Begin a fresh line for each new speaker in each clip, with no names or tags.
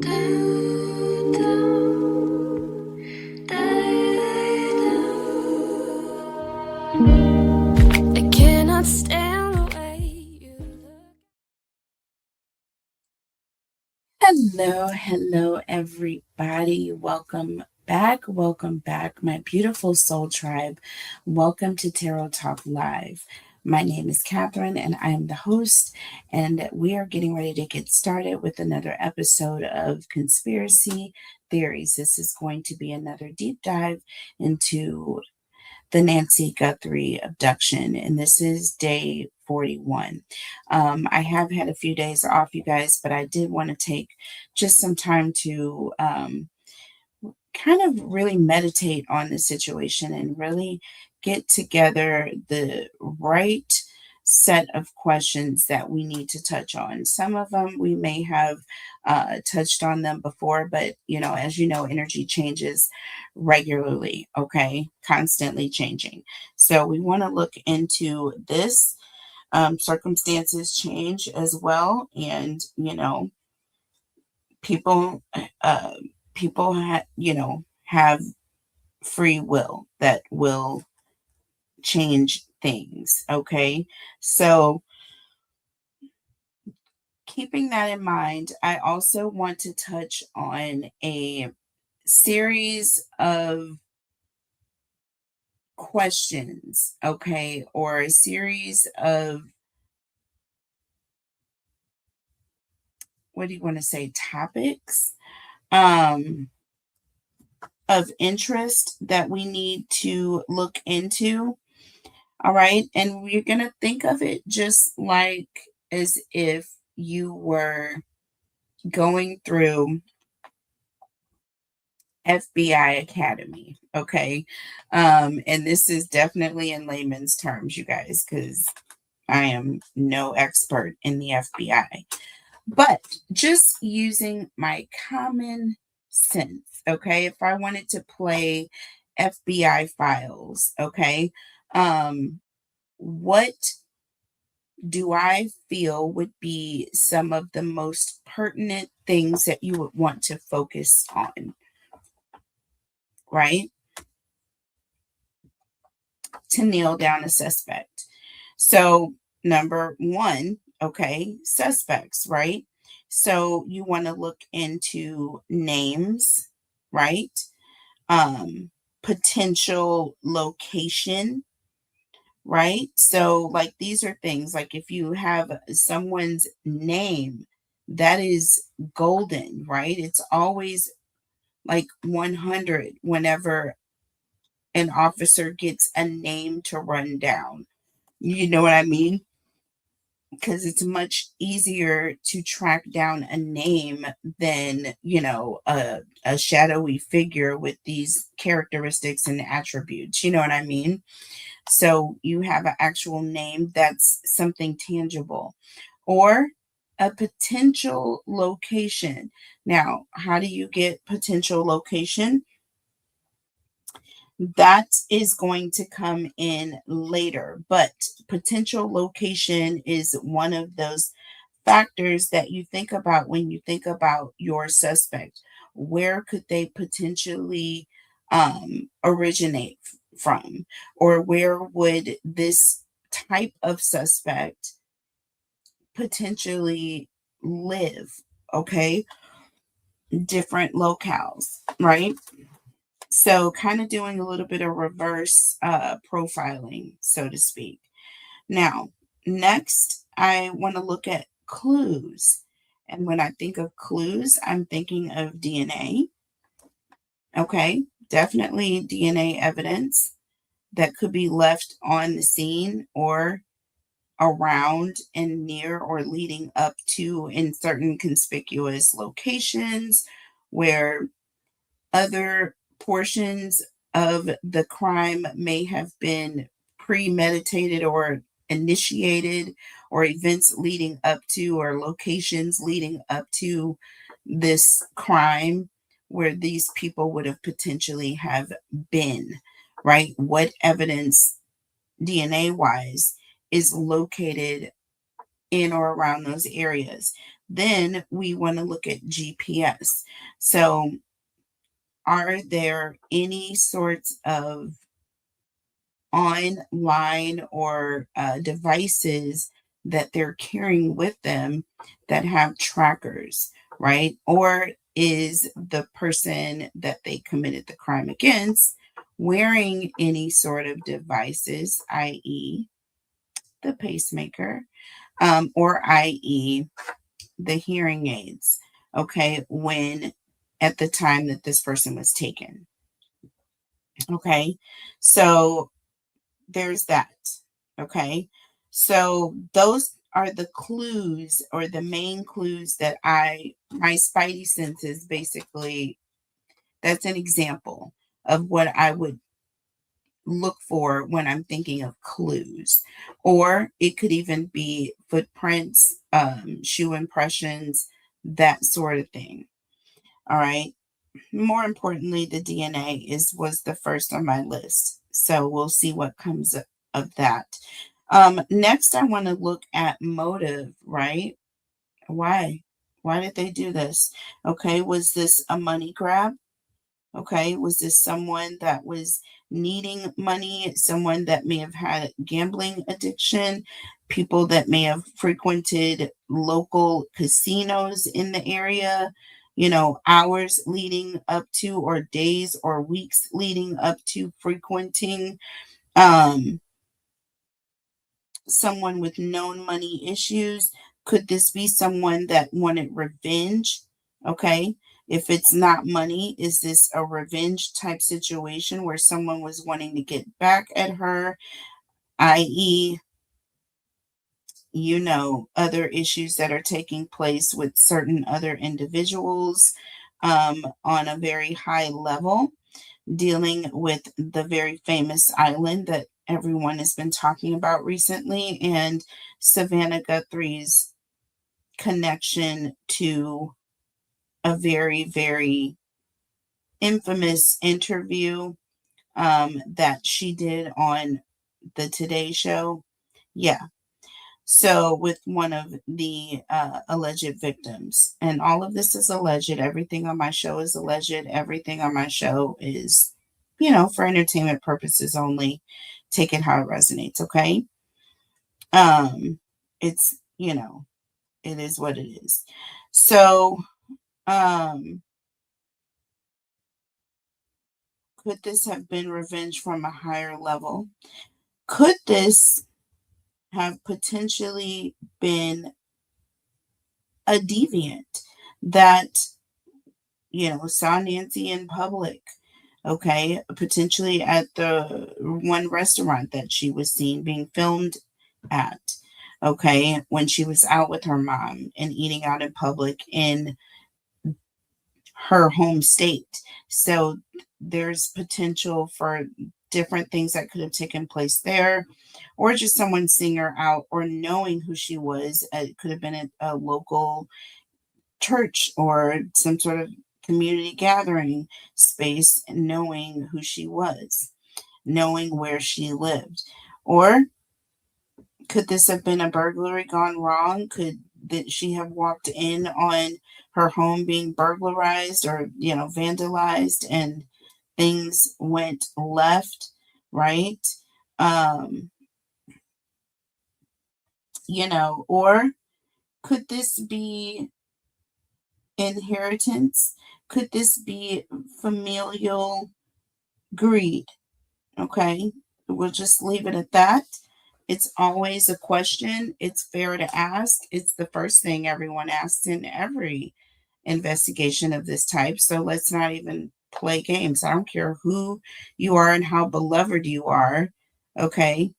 I cannot stand the way you look.
Hello, everybody. Welcome back, my beautiful soul tribe. Welcome to Tarot Talk Live. My name is Catherine, and I am the host, and we are getting ready to get started with another episode of Conspiracy Theories. This is going to be another deep dive into the Nancy Guthrie abduction, and this is day 41. I have had a few days off, you guys, but I did want to take just some time to kind of really meditate on the situation and really get together the right set of questions that we need to touch on. Some of them we may have touched on them before, but as you know, energy changes regularly, okay, constantly changing. So we want to look into this. Circumstances change as well, and people uh, people have free will that will change things, okay? So keeping that in mind, I also want to touch on a series of questions, okay, or a series of, what do you want to say, topics um of interest that we need to look into. All right. And we're going to think of it just like as if you were going through FBI Academy. Okay. And this is definitely in layman's terms, you guys, because I am no expert in the FBI, but just using my common sense. Okay. If I wanted to play FBI files, okay, what do I feel would be some of the most pertinent things that you would want to focus on, right? To nail down a suspect. So, number one, okay, suspects, right? So, you want to look into names, right? Potential location, right? So, like, these are things like if you have someone's name, that is golden, right? It's always like 100 whenever an officer gets a name to run down. You know what I mean? Because it's much easier to track down a name than, a shadowy figure with these characteristics and attributes. You know what I mean? So you have an actual name that's something tangible, or a potential location. Now, how do you get potential location? That is going to come in later, but potential location is one of those factors that you think about when you think about your suspect. Where could they potentially originate from? Or where would this type of suspect potentially live? Okay, different locales, right? So, kind of doing a little bit of reverse profiling, so to speak. Now, next, I want to look at clues. And when I think of clues, I'm thinking of DNA. Okay, definitely DNA evidence that could be left on the scene or around and near or leading up to in certain conspicuous locations where other portions of the crime may have been premeditated or initiated, or events leading up to, or locations leading up to this crime where these people would have potentially have been, right? What evidence, DNA wise, is located in or around those areas? Then we want to look at GPS. So, are there any sorts of online or devices that they're carrying with them that have trackers, right? Or is the person that they committed the crime against wearing any sort of devices, i.e., the pacemaker, or i.e., the hearing aids, okay, when at the time that this person was taken, okay? So there's that. Okay. So those are the clues or the main clues that my spidey senses basically, that's an example of what I would look for when I'm thinking of clues. Or it could even be footprints, shoe impressions, that sort of thing. All right. More importantly, the DNA was the first on my list. So we'll see what comes of that. Next, I want to look at motive, right? Why? Why did they do this? Okay, was this a money grab? Okay, was this someone that was needing money? Someone that may have had gambling addiction? People that may have frequented local casinos in the area? Hours leading up to, or days or weeks leading up to frequenting. Um, Someone with known money issues? Could this be someone that wanted revenge? Okay. If it's not money, is this a revenge type situation where someone was wanting to get back at her, i.e., other issues that are taking place with certain other individuals on a very high level, dealing with the very famous island that everyone has been talking about recently, and Savannah Guthrie's connection to a very, very infamous interview that she did on the Today Show. Yeah. So, with one of the alleged victims. And all of this is alleged. Everything on my show is alleged. Everything on my show is, for entertainment purposes only. Take it how it resonates, okay? It's, it is what it is. So, could this have been revenge from a higher level? Could this have potentially been a deviant that, saw Nancy in public? Okay, potentially at the one restaurant that she was seen being filmed at. Okay, when she was out with her mom and eating out in public in her home state. So there's potential for different things that could have taken place there, or just someone seeing her out or knowing who she was. It could have been at a local church or some sort of community gathering space, and knowing who she was, knowing where she lived. Or could this have been a burglary gone wrong? Could that she have walked in on her home being burglarized or, vandalized, and things went left, right? Um, or could this be inheritance? Could this be familial greed? Okay, we'll just leave it at that. It's always a question. It's fair to ask. It's the first thing everyone asks in every investigation of this type. So let's not even play games. I don't care who you are and how beloved you are. Okay.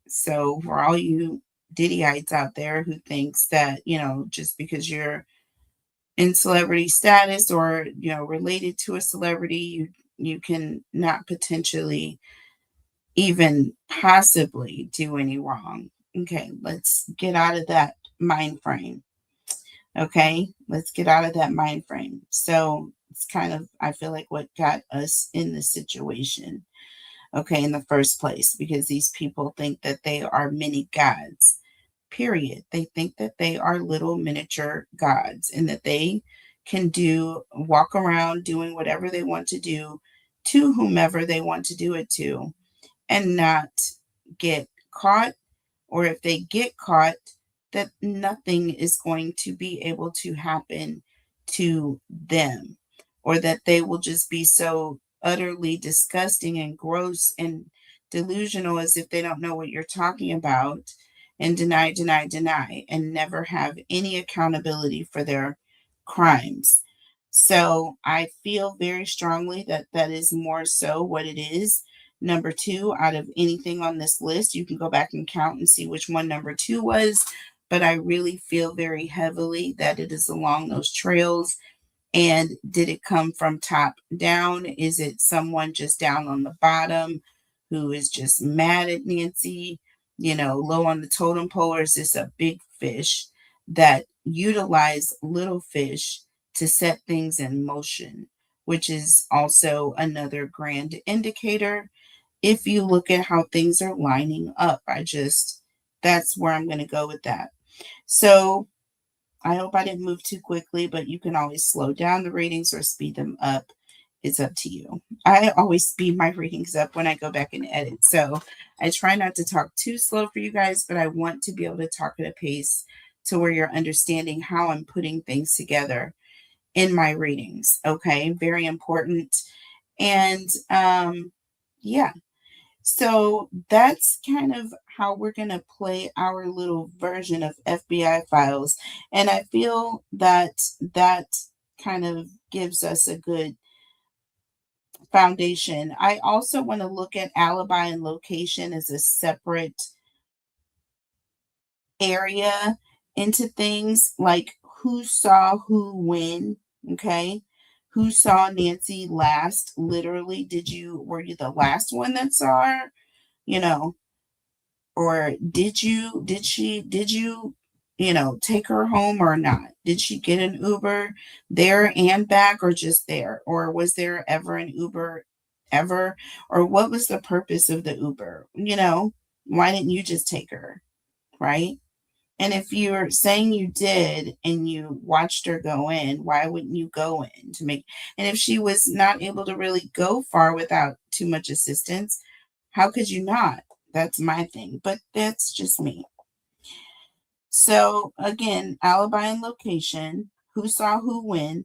So for all you Diddyites out there who thinks that, just because you're in celebrity status or, related to a celebrity, you can not potentially even possibly do any wrong. Okay, let's get out of that mind frame. Okay, let's get out of that mind frame. So it's kind of, I feel like, what got us in this situation, okay, in the first place, because these people think that they are many gods. period. They think that they are little miniature gods and that they can walk around doing whatever they want to do to whomever they want to do it to and not get caught, or if they get caught, that nothing is going to be able to happen to them, or that they will just be so utterly disgusting and gross and delusional as if they don't know what you're talking about, and deny, and never have any accountability for their crimes. So I feel very strongly that that is more so what it is. Number two, out of anything on this list, you can go back and count and see which one number two was. But I really feel very heavily that it is along those trails. And did it come from top down? Is it someone just down on the bottom who is just mad at Nancy, low on the totem pole? Or is this a big fish that utilize little fish to set things in motion, which is also another grand indicator if you look at how things are lining up? That's where I'm going to go with that. So I hope I didn't move too quickly, but you can always slow down the readings or speed them up. It's up to you. I always speed my readings up when I go back and edit. So I try not to talk too slow for you guys, but I want to be able to talk at a pace to where you're understanding how I'm putting things together in my readings. Okay, very important. And yeah. So that's kind of how we're going to play our little version of FBI files. And I feel that that kind of gives us a good foundation. I also want to look at alibi and location as a separate area into things, like who saw who when, okay? Who saw Nancy last? Literally, were you the last one that saw her? You know, or did you take her home or not? Did she get an Uber there and back, or just there? Or was there ever an Uber ever? Or what was the purpose of the Uber? Why didn't you just take her, right? And if you're saying you did and you watched her go in, why wouldn't you go in to make? And if she was not able to really go far without too much assistance, how could you not? That's my thing, but that's just me. So again, alibi and location, who saw who when,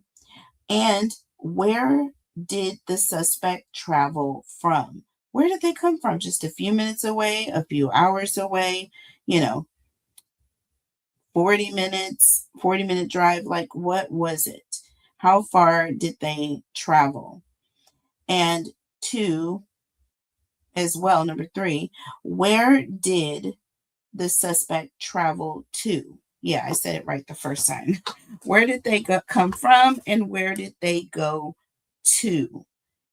and where did the suspect travel from? Where did they come from? Just a few minutes away, a few hours away, 40 minutes, 40-minute drive? Like, what was it? How far did they travel? And two, as well, number three, where did the suspect travel to? Yeah, I said it right the first time. Where did they come from, and where did they go to?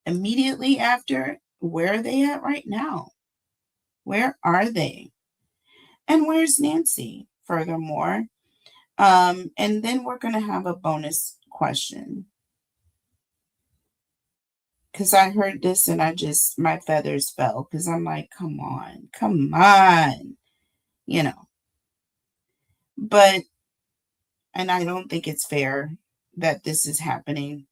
Immediately after, where are they at right now? Where are they? And where's Nancy? Furthermore, and then we're going to have a bonus question, because I heard this and my feathers fell, because I'm like, come on, but, and I don't think it's fair that this is happening,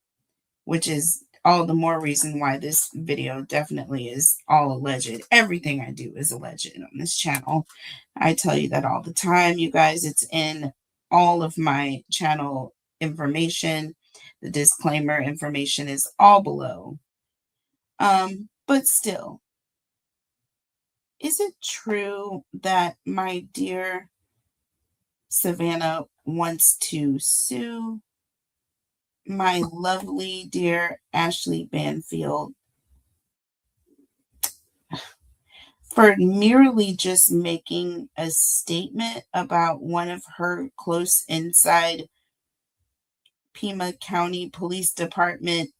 which is all the more reason why this video definitely is all alleged. Everything I do is alleged on this channel. I tell you that all the time, you guys. It's in all of my channel information. The disclaimer information is all below. But still, is it true that my dear Savannah wants to sue my lovely dear Ashley Banfield for merely just making a statement about one of her close inside Pima County Police Department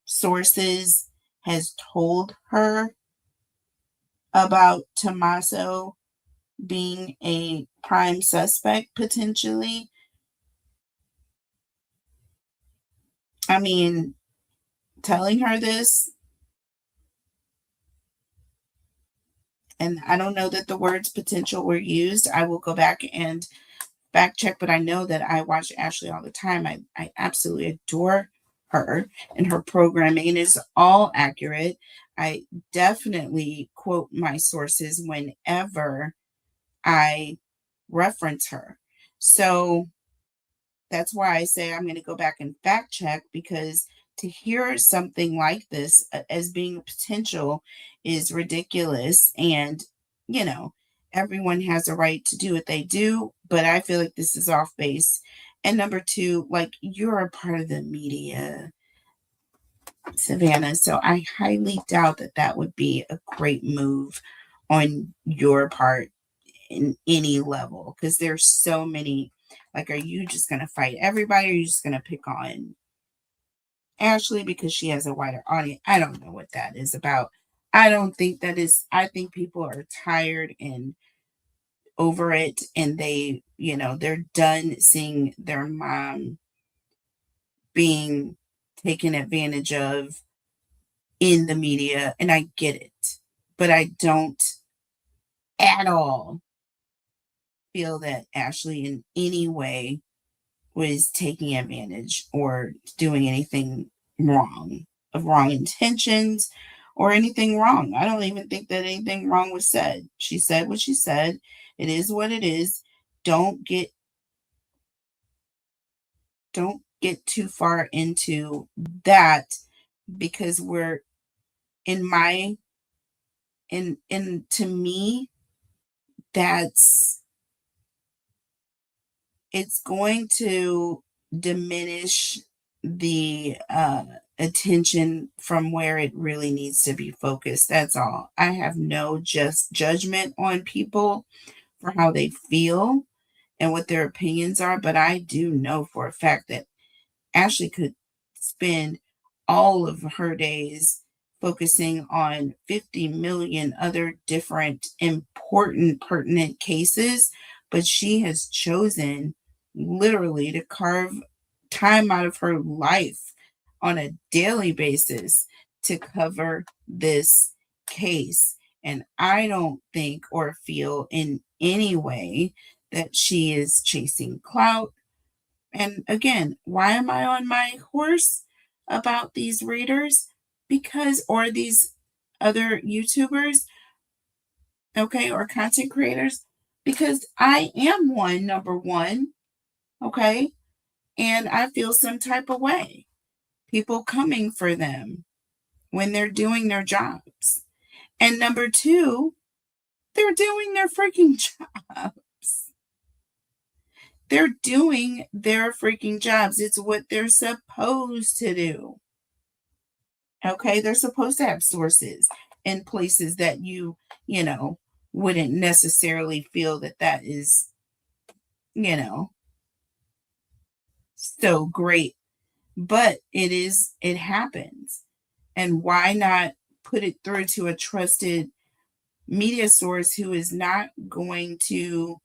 sources has told her about Tommaso being a prime suspect potentially? I mean, telling her this, And I don't know that the words potential were used. I will go back and fact check, but I know that I watch Ashley all the time. I absolutely adore her, and her programming is all accurate. I definitely quote my sources whenever I reference her. So that's why I say I'm going to go back and fact check, because to hear something like this as being a potential is ridiculous. And, you know, everyone has a right to do what they do, but I feel like this is off base. And number two, like, you're a part of the media, Savannah. So I highly doubt that that would be a great move on your part in any level, because there's so many. Like, are you just going to fight everybody, or are you just going to pick on Ashley because she has a wider audience? I don't know what that is about. I don't think that is, I think people are tired and over it, and they're done seeing their mom being taken advantage of in the media. And I get it, but I don't at all feel that Ashley in any way was taking advantage or doing anything wrong, of wrong intentions or anything wrong. I don't even think that anything wrong was said. She said what she said. It is what it is. Don't get too far into that, because we're in my in to me, that's it's going to diminish the attention from where it really needs to be focused. That's all. I have no just judgment on people for how they feel and what their opinions are, but I do know for a fact that Ashley could spend all of her days focusing on 50 million other different important, pertinent cases, but she has chosen literally to carve time out of her life on a daily basis to cover this case. And I don't think or feel in any way that she is chasing clout. And again, why am I on my horse about these readers? Because, or these other YouTubers, okay, or content creators? Because I am one, number one, okay, and I feel some type of way. People coming for them when they're doing their jobs. And number two, they're doing their freaking jobs. They're doing their freaking jobs. It's what they're supposed to do. Okay, they're supposed to have sources in places that you know, wouldn't necessarily feel that that is, you know, so great. But it happens. And why not put it through to a trusted media source who is not going to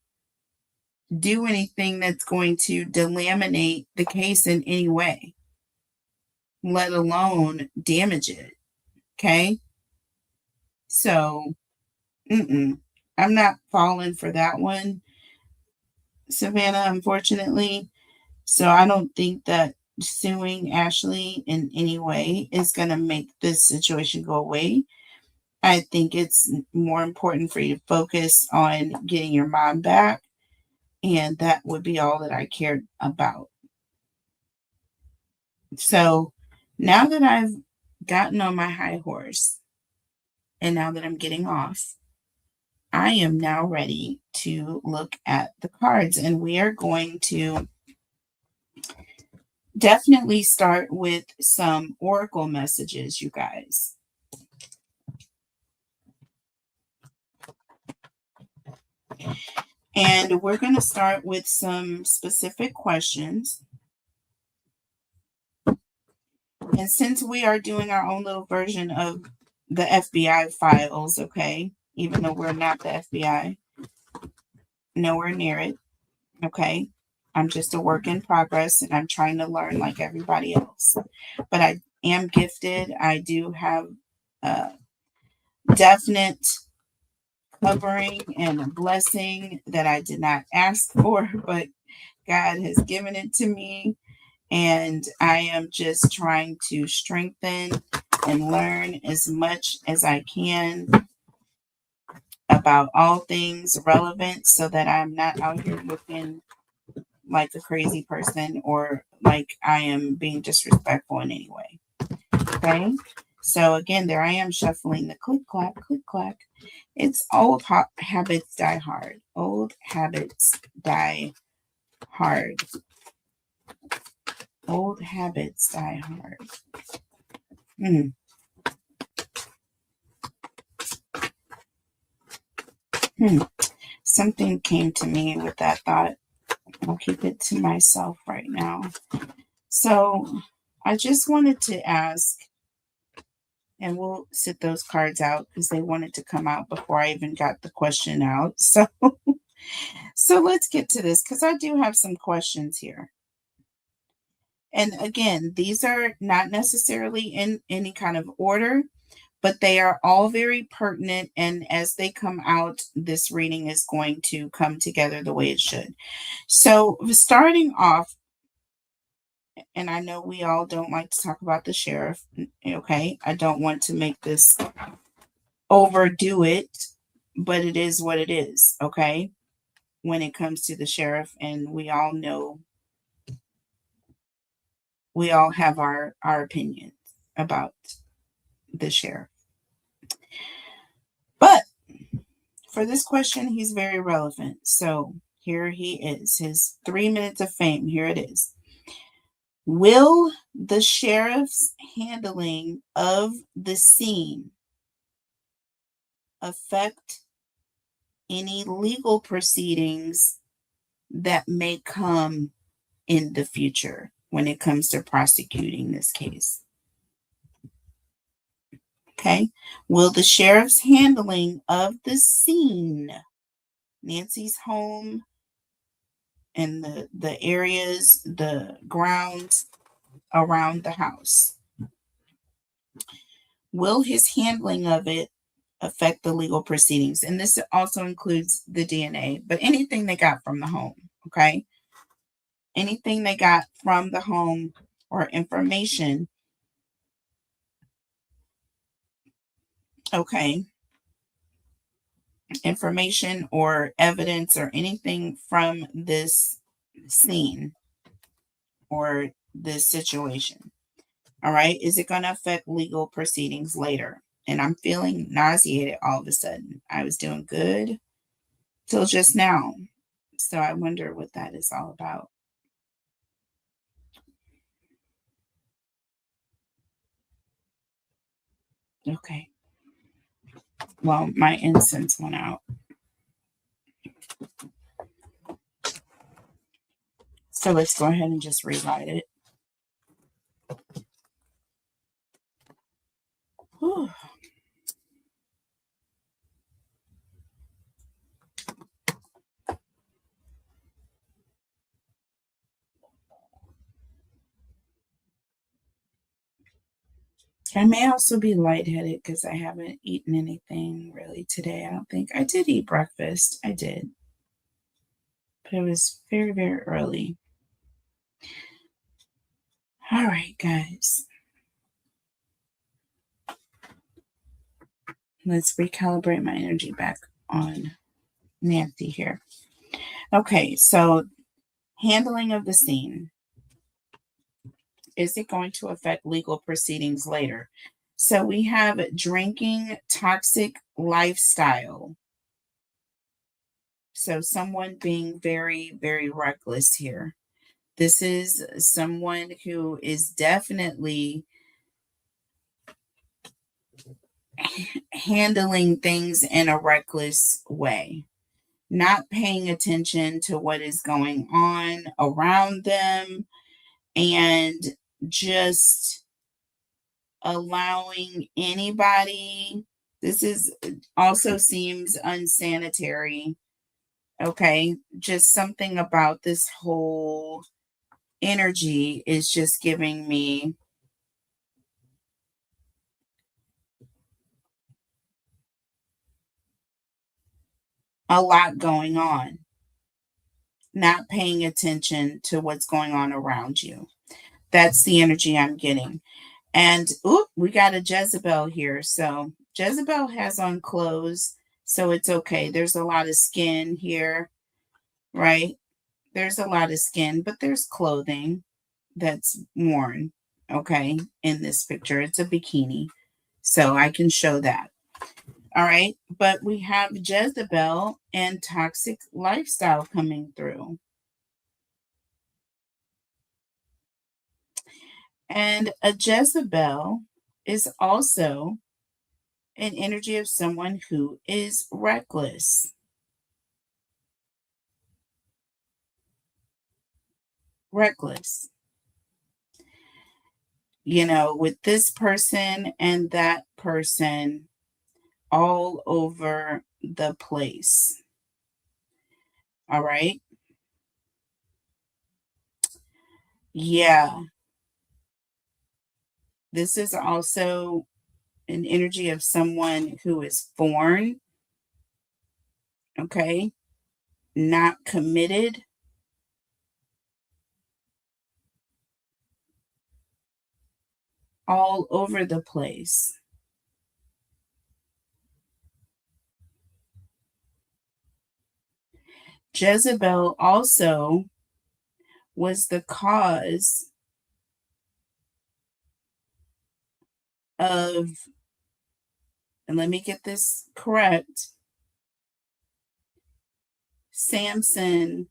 do anything that's going to delaminate the case in any way, let alone damage it? Okay. So, I'm not falling for that one, Savannah, unfortunately. So I don't think that suing Ashley in any way is going to make this situation go away. I think it's more important for you to focus on getting your mom back. And that would be all that I cared about. So now that I've gotten on my high horse and now that I'm getting off, I am now ready to look at the cards, and we are going to definitely start with some oracle messages, you guys. And we're going to start with some specific questions. And since we are doing our own little version of the FBI files, okay, even though we're not the FBI, nowhere near it, okay, I'm just a work in progress and I'm trying to learn like everybody else. But I am gifted. I do have definite covering and a blessing that I did not ask for, but God has given it to me. And I am just trying to strengthen and learn as much as I can about all things relevant so that I'm not out here looking like a crazy person or like I am being disrespectful in any way. Okay. So again, there I am shuffling the click clack, click clack. It's old habits die hard. Old habits die hard. Old habits die hard. Hmm. Something came to me with that thought. I'll keep it to myself right now. So I just wanted to ask, and we'll sit those cards out because they wanted to come out before I even got the question out. So let's get to this because I do have some questions here. And again, these are not necessarily in any kind of order, but they are all very pertinent. And as they come out, this reading is going to come together the way it should. So starting off, and I know we all don't like to talk about the sheriff. Okay. I don't want to make this overdo it, but it is what it is. Okay. When it comes to the sheriff, and we all know, we all have our opinions about the sheriff. But for this question, he's very relevant. So here he is, his 3 minutes of fame. Here it is. Will the sheriff's handling of the scene affect any legal proceedings that may come in the future when it comes to prosecuting this case? Okay. Will the sheriff's handling of the scene, Nancy's home and the areas, the grounds around the house, will his handling of it affect the legal proceedings? And this also includes the DNA, but anything they got from the home, okay? Anything they got from the home or information, okay? Information or evidence or anything from this scene or this situation. All right. Is it going to affect legal proceedings later? And I'm feeling nauseated all of a sudden. I was doing good till just now. So I wonder what that is all about. Okay. Well, my incense went out. So let's go ahead and just rewrite it. Whew. I may also be lightheaded because I haven't eaten anything really today. I don't think I did eat breakfast. I did. But it was very, very early. All right, guys. Let's recalibrate my energy back on Nancy here. Okay, so handling of the scene. Is it going to affect legal proceedings later? So we have drinking, toxic lifestyle. So someone being very, very reckless here. This is someone who is definitely handling things in a reckless way, not paying attention to what is going on around them, and just allowing anybody. This is also seems unsanitary. Okay, just something about this whole energy is just giving me a lot going on, not paying attention to what's going on around you. That's the energy I'm getting. And we got a Jezebel here. So Jezebel has on clothes, so it's okay. There's a lot of skin here, right? There's a lot of skin, but there's clothing that's worn, okay, in this picture. It's a bikini, so I can show that. All right, but we have Jezebel and toxic lifestyle coming through. And a Jezebel is also an energy of someone who is reckless. Reckless. You know, with this person and that person all over the place. All right. Yeah. This is also an energy of someone who is foreign. Okay. Not committed. All over the place. Jezebel also was the cause of, and let me get this correct, Samson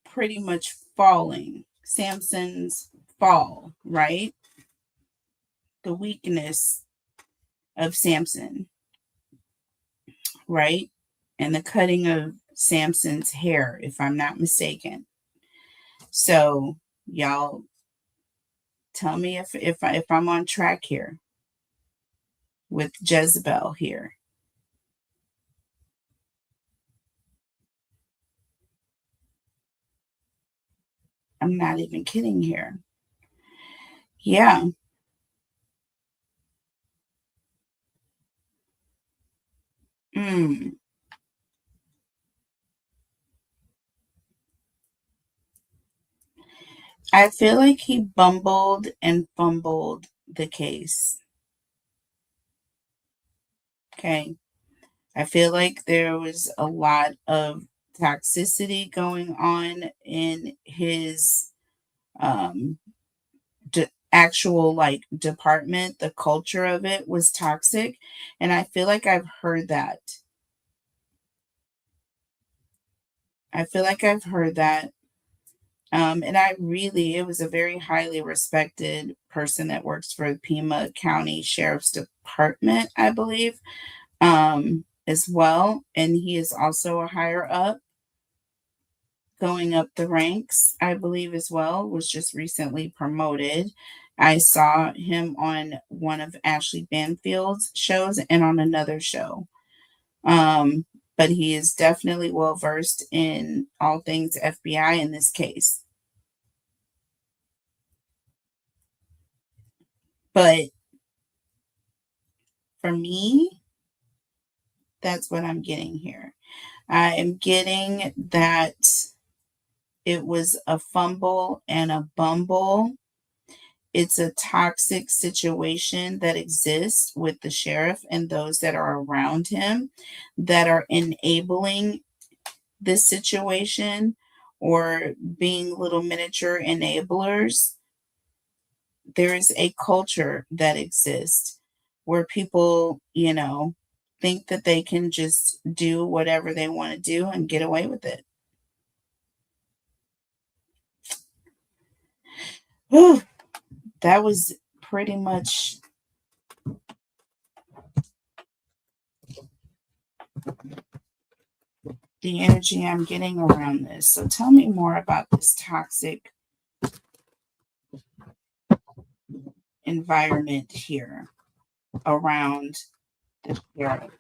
pretty much falling. Samson's fall, right? The weakness of Samson, right? And the cutting of Samson's hair, if I'm not mistaken. So, y'all tell me if I'm on track here with Jezebel here. I'm not even kidding here. Yeah. Mm. I feel like he bumbled and fumbled the case. Okay. I feel like there was a lot of toxicity going on in his um actual like department. The culture of it was toxic, and I feel like I've heard that. I feel like I've heard that. And it was a very highly respected person that works for the Pima County Sheriff's Department, I believe, as well. And he is also a higher up, going up the ranks, I believe, as well, was just recently promoted. I saw him on one of Ashley Banfield's shows and on another show. Um, but he is definitely well versed in all things FBI in this case. But for me, that's what I'm getting here. I am getting that it was a fumble and a bumble. It's a toxic situation that exists with the sheriff and those that are around him that are enabling this situation or being little miniature enablers. There is a culture that exists where people, think that they can just do whatever they want to do and get away with it. Whew, that was pretty much the energy I'm getting around this. So tell me more about this toxic environment here around the sheriff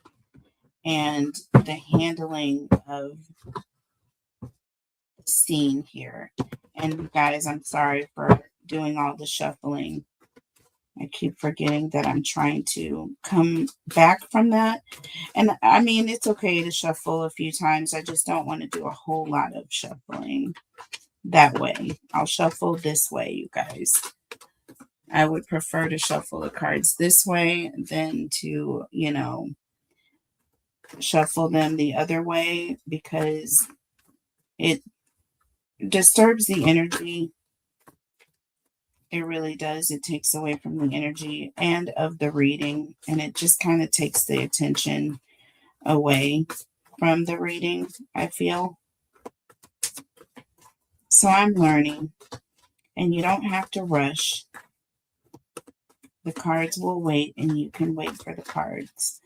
and the handling of the scene here. And guys, I'm sorry for doing all the shuffling. I keep forgetting that I'm trying to come back from that. And I mean, it's okay to shuffle a few times. I just don't want to do a whole lot of shuffling that way. I'll shuffle this way, you guys. I would prefer to shuffle the cards this way than to, shuffle them the other way, because it disturbs the energy. It really does. It takes away from the energy and of the reading, and it just kind of takes the attention away from the reading, I feel. So I'm learning, and you don't have to rush. The cards will wait, and you can wait for the cards.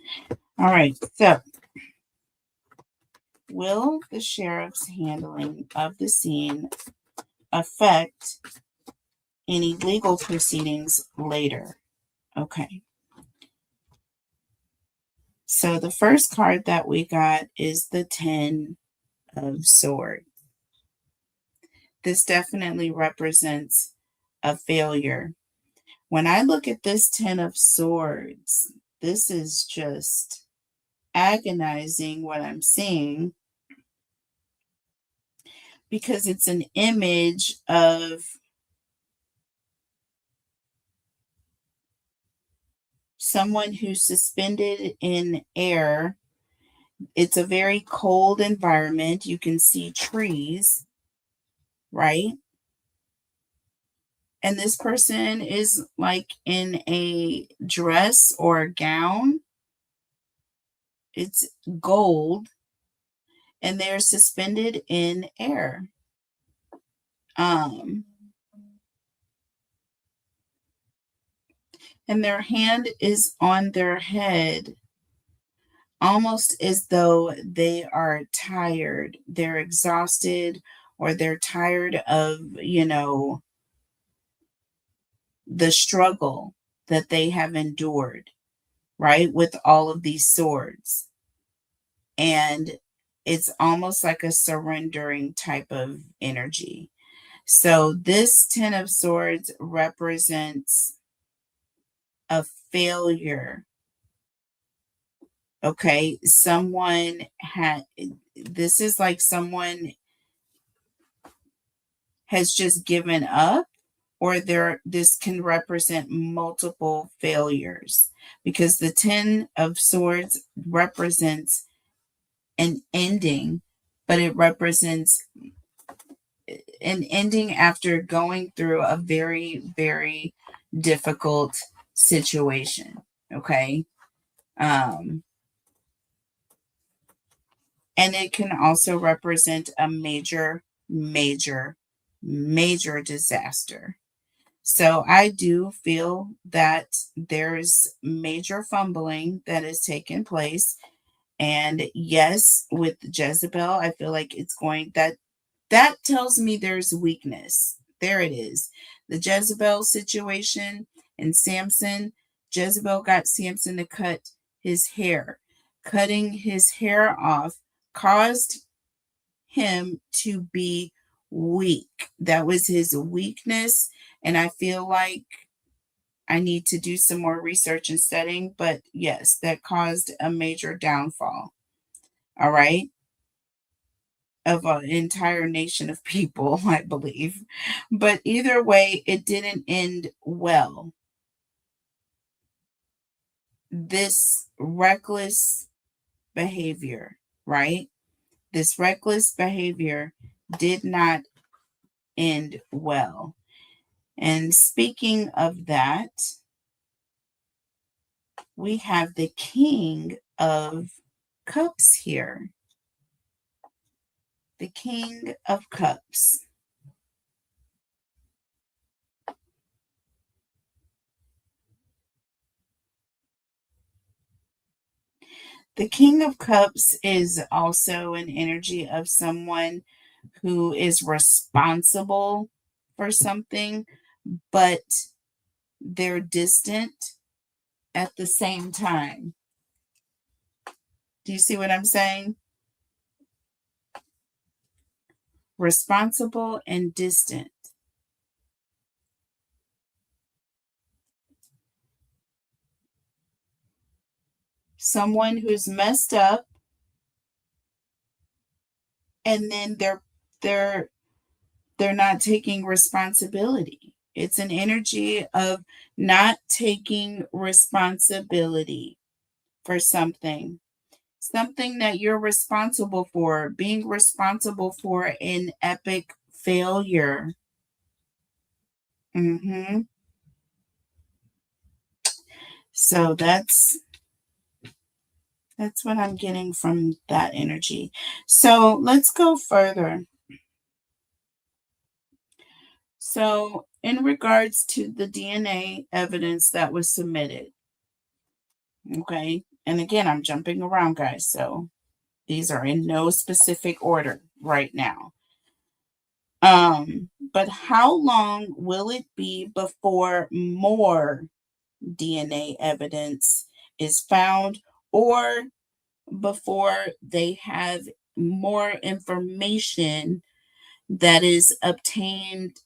All right, so will the sheriff's handling of the scene affect any legal proceedings later? Okay. So the first card that we got is the 10 of Swords. This definitely represents a failure. When I look at this 10 of Swords, this is just agonizing what I'm seeing, because it's an image of someone who's suspended in air. It's a very cold environment. You can see trees, right? And this person is like in a dress or a gown. It's gold, and they're suspended in air. And their hand is on their head, almost as though they are tired. They're exhausted, or they're tired of, the struggle that they have endured, right? With all of these swords. And it's almost like a surrendering type of energy. So this 10 of Swords represents a failure. Okay, this is like someone has just given up, or this can represent multiple failures, because the 10 of Swords represents an ending, but it represents an ending after going through a very, very difficult situation. Okay. And it can also represent a major, major, major disaster. So I do feel that there's major fumbling that has taken place. And yes, with Jezebel, I feel like that tells me there's weakness. There it is. The Jezebel situation and Samson. Jezebel got Samson to cut his hair. Cutting his hair off caused him to be weak. That was his weakness. And I feel like I need to do some more research and studying. But yes, that caused a major downfall. All right. Of an entire nation of people, I believe. But either way, it didn't end well. This reckless behavior, right? This reckless behavior did not end well. And speaking of that, we have the King of Cups here. The King of Cups. The King of Cups is also an energy of someone who is responsible for something, but they're distant at the same time. Do you see what I'm saying? Responsible and distant. someone who's messed up, and then they're not taking responsibility. It's an energy of not taking responsibility for something that you're responsible for, being responsible for an epic failure. So that's what I'm getting from that energy. So let's go further. So, in regards to the DNA evidence that was submitted, okay, and again, I'm jumping around, guys, so these are in no specific order right now. But how long will it be before more DNA evidence is found, or before they have more information that is obtained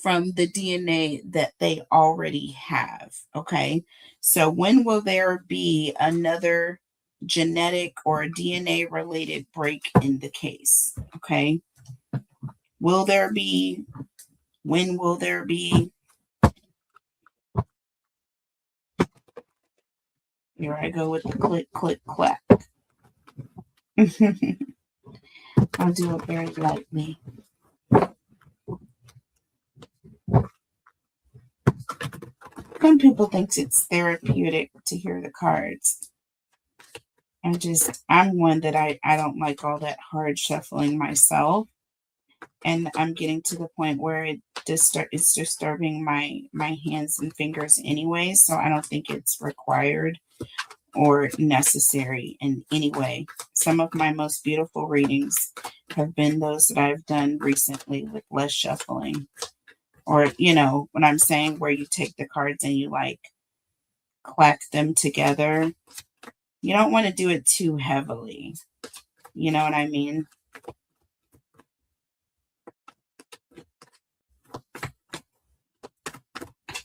from the DNA that they already have? Okay. So when will there be another genetic or DNA related break in the case? Okay. Will there be? When will there be? Here I go with the click, click, clack. I'll do it very lightly. Some people think it's therapeutic to hear the cards. I'm one that I don't like all that hard shuffling myself. And I'm getting to the point where it's disturbing my hands and fingers anyway. So I don't think it's required or necessary in any way. Some of my most beautiful readings have been those that I've done recently with less shuffling. Or, what I'm saying, where you take the cards and you like clack them together. You don't want to do it too heavily. You know what I mean?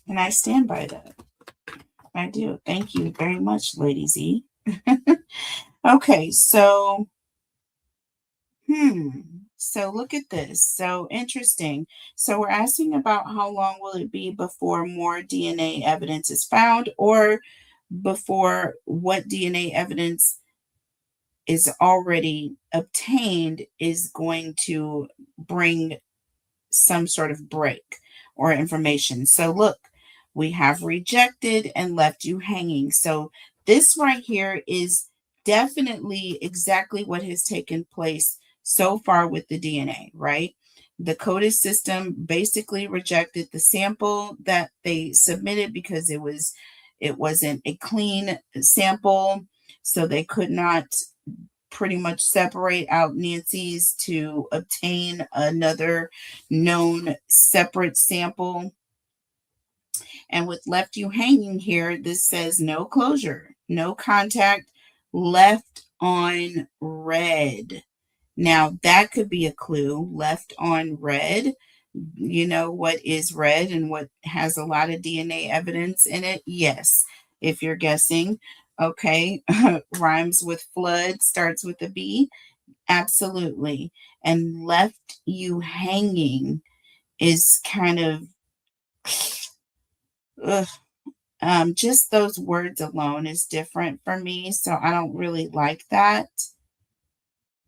And I stand by that. I do. Thank you very much, Lady Z. Okay, so so look at this. So interesting. So we're asking about how long will it be before more DNA evidence is found, or before what DNA evidence is already obtained is going to bring some sort of break or information. So look, we have rejected and left you hanging. So this right here is definitely exactly what has taken place so far with the DNA, right? The coded system basically rejected the sample that they submitted because it wasn't a clean sample, so they could not pretty much separate out Nancy's to obtain another known separate sample. And with left you hanging here, this says no closure, no contact, left on red. Now that could be a clue, left on red. You know what is red and what has a lot of DNA evidence in it? Yes, if you're guessing. Okay, rhymes with flood, starts with a B. Absolutely. And left you hanging is kind of, ugh, just those words alone is different for me. So I don't really like that.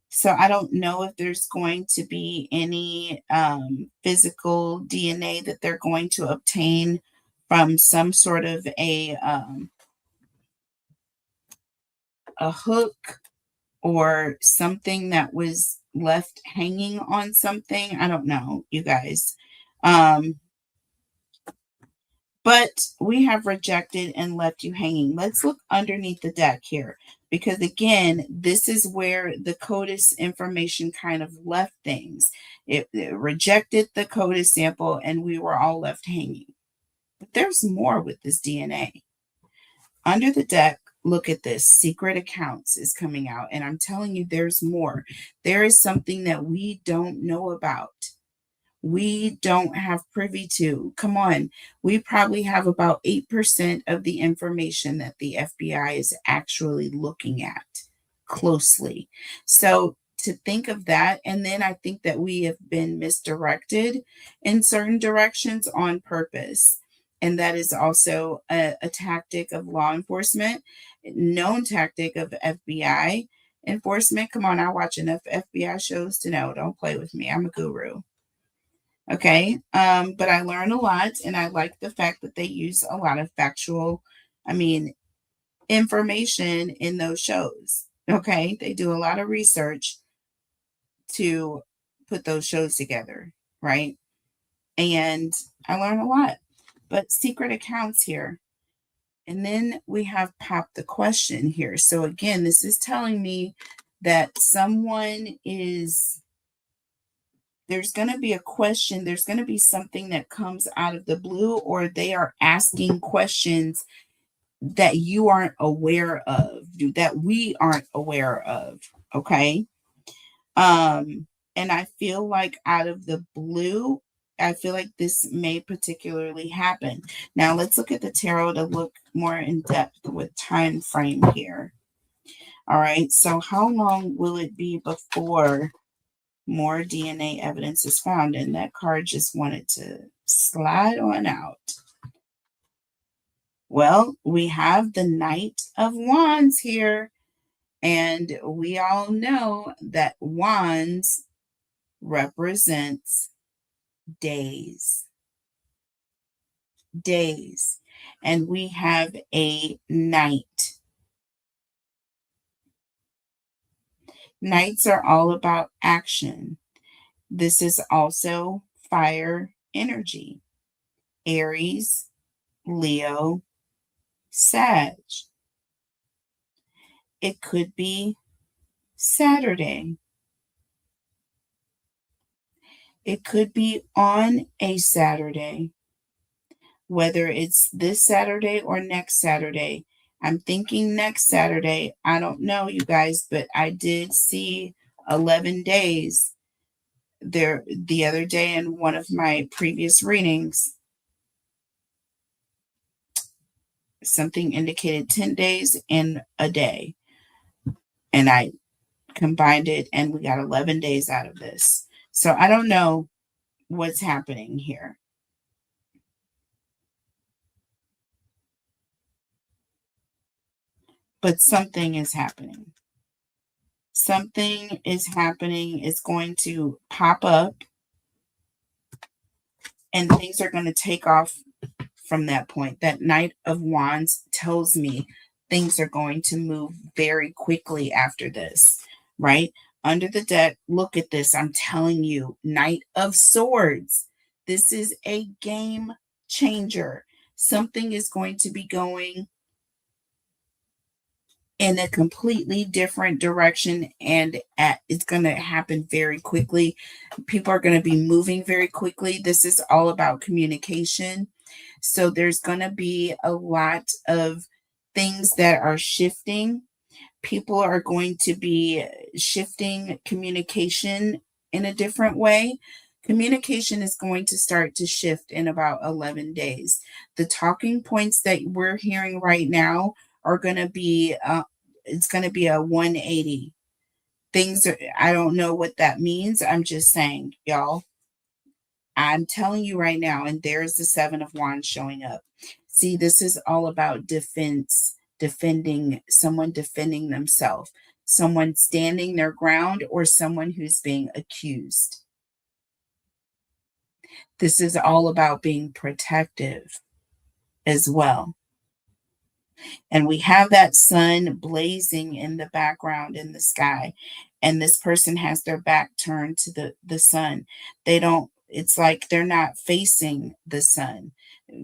So I don't know if there's going to be any physical DNA that they're going to obtain from some sort of a hook or something that was left hanging on something. I don't know, you guys. But we have rejected and left you hanging. Let's look underneath the deck here, because again, this is where the CODIS information kind of left things. It rejected the CODIS sample and we were all left hanging. But there's more with this DNA. Under the deck, look at this. Secret accounts is coming out. And I'm telling you, there's more. There is something that we don't know about. we don't have privy to. Come on, we probably have about 8% of the information that the FBI is actually looking at closely. So to think of that, and then I think that we have been misdirected in certain directions on purpose. And that is also a tactic of law enforcement, known tactic of FBI enforcement. Come on, I watch enough FBI shows to know. Don't play with me. I'm a guru. Okay. But I learn a lot, and I like the fact that they use a lot of factual, I mean, information in those shows. Okay. They do a lot of research to put those shows together, right? And I learn a lot. But secret accounts here. And then we have pop the question here. So again, this is telling me that someone is, there's going to be a question, there's going to be something that comes out of the blue, or they are asking questions that you aren't aware of, that we aren't aware of. Okay. And I feel like out of the blue, I feel like this may particularly happen. Now let's look at the tarot to look more in depth with time frame here. All right. So how long will it be before more DNA evidence is found? And that card just wanted to slide on out. Well, we have the Knight of Wands here. And we all know that wands represents days. Days. And we have a knight. Knights are all about action. This is also fire energy. Aries, Leo, Sag. It could be Saturday. It could be on a Saturday, whether it's this Saturday or next Saturday. I'm thinking next Saturday. I don't know, you guys, but I did see 11 days there the other day in one of my previous readings. Something indicated 10 days and a day. And I combined it and we got 11 days out of this. So I don't know what's happening here. But something is happening. Something is happening. It's going to pop up and things are going to take off from that point. That Knight of Wands tells me things are going to move very quickly after this, right? Under the deck, look at this. I'm telling you, Knight of Swords. This is a game changer. Something is going to be going in a completely different direction, and it's going to happen very quickly. People are going to be moving very quickly. This is all about communication. So there's going to be a lot of things that are shifting. People are going to be shifting communication in a different way. Communication is going to start to shift in about 11 days. The talking points that we're hearing right now are going to be, it's going to be a 180. Things are, I don't know what that means. I'm just saying, y'all. I'm telling you right now, and there's the Seven of Wands showing up. See, this is all about defense, someone defending themselves, someone standing their ground, or someone who's being accused. This is all about being protective as well. And we have that sun blazing in the background in the sky. And this person has their back turned to the sun. They don't, it's like they're not facing the sun,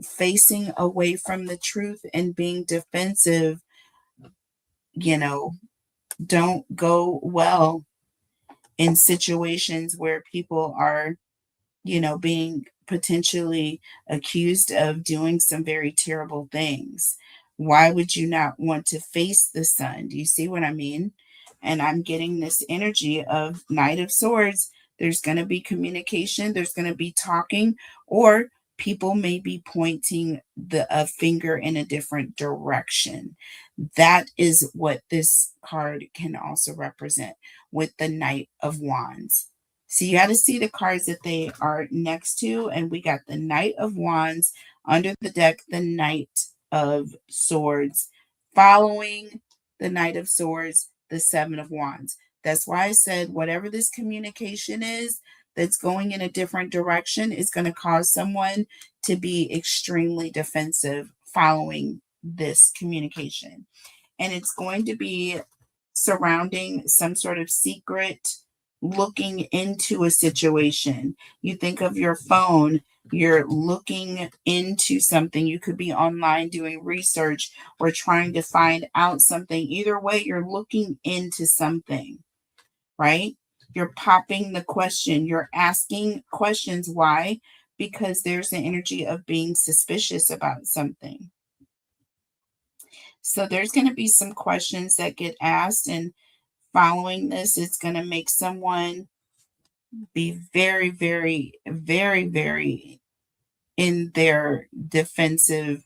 facing away from the truth and being defensive, don't go well in situations where people are, being potentially accused of doing some very terrible things. Why would you not want to face the sun? Do you see what I mean? And I'm getting this energy of Knight of Swords. There's going to be communication. There's going to be talking, or people may be pointing a finger in a different direction. That is what this card can also represent with the Knight of Wands. So you got to see the cards that they are next to. And we got the Knight of Wands under the deck, the Knight of Swords, following the Knight of Swords, the Seven of Wands. That's why I said whatever this communication is that's going in a different direction is going to cause someone to be extremely defensive following this communication. And it's going to be surrounding some sort of secret looking into a situation. You think of your phone, you're looking into something. You could be online doing research or trying to find out something. Either way, you're looking into something, right? You're popping the question, you're asking questions. Why? Because there's the energy of being suspicious about something. So there's going to be some questions that get asked, and following this, it's going to make someone be very, very, very, very in their defensive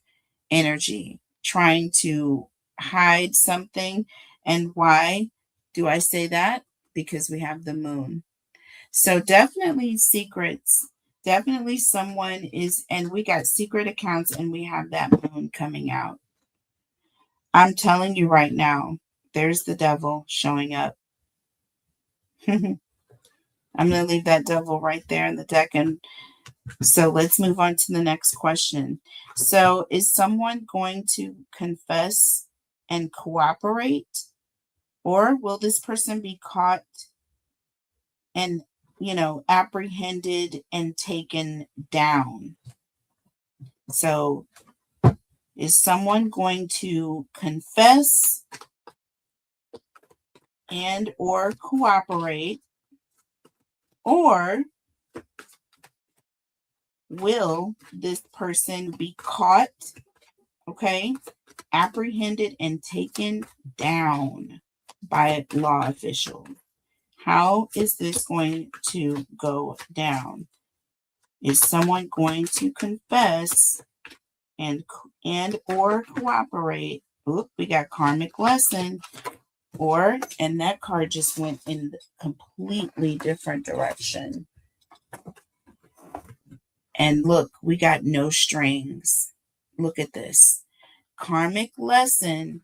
energy, trying to hide something. And why do I say that? Because we have the moon. So definitely secrets. Definitely someone is, and we got secret accounts, and we have that moon coming out. I'm telling you right now, there's the devil showing up. I'm going to leave that devil right there in the deck. And so let's move on to the next question. So is someone going to confess and cooperate? Or will this person be caught and, apprehended and taken down? So is someone going to confess and or cooperate? Or will this person be caught, apprehended and taken down by law officials? How is this going to go down? Is someone going to confess and or cooperate? Oop, we got karmic lesson. And that card just went in a completely different direction. And look, we got no strings. Look at this. Karmic lesson,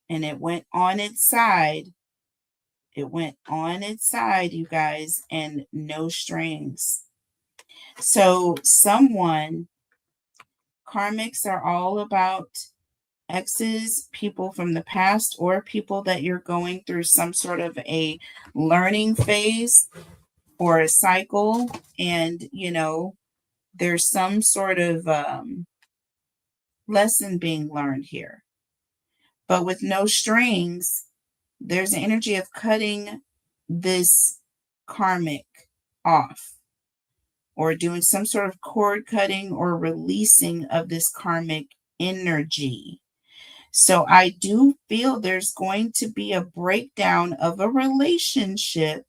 and it went on its side. It went on its side, you guys, and no strings. So karmics are all about exes, people from the past, or people that you're going through some sort of a learning phase or a cycle. And, there's some sort of lesson being learned here. But with no strings, there's an energy of cutting this karmic off, or doing some sort of cord cutting or releasing of this karmic energy. So I do feel there's going to be a breakdown of a relationship.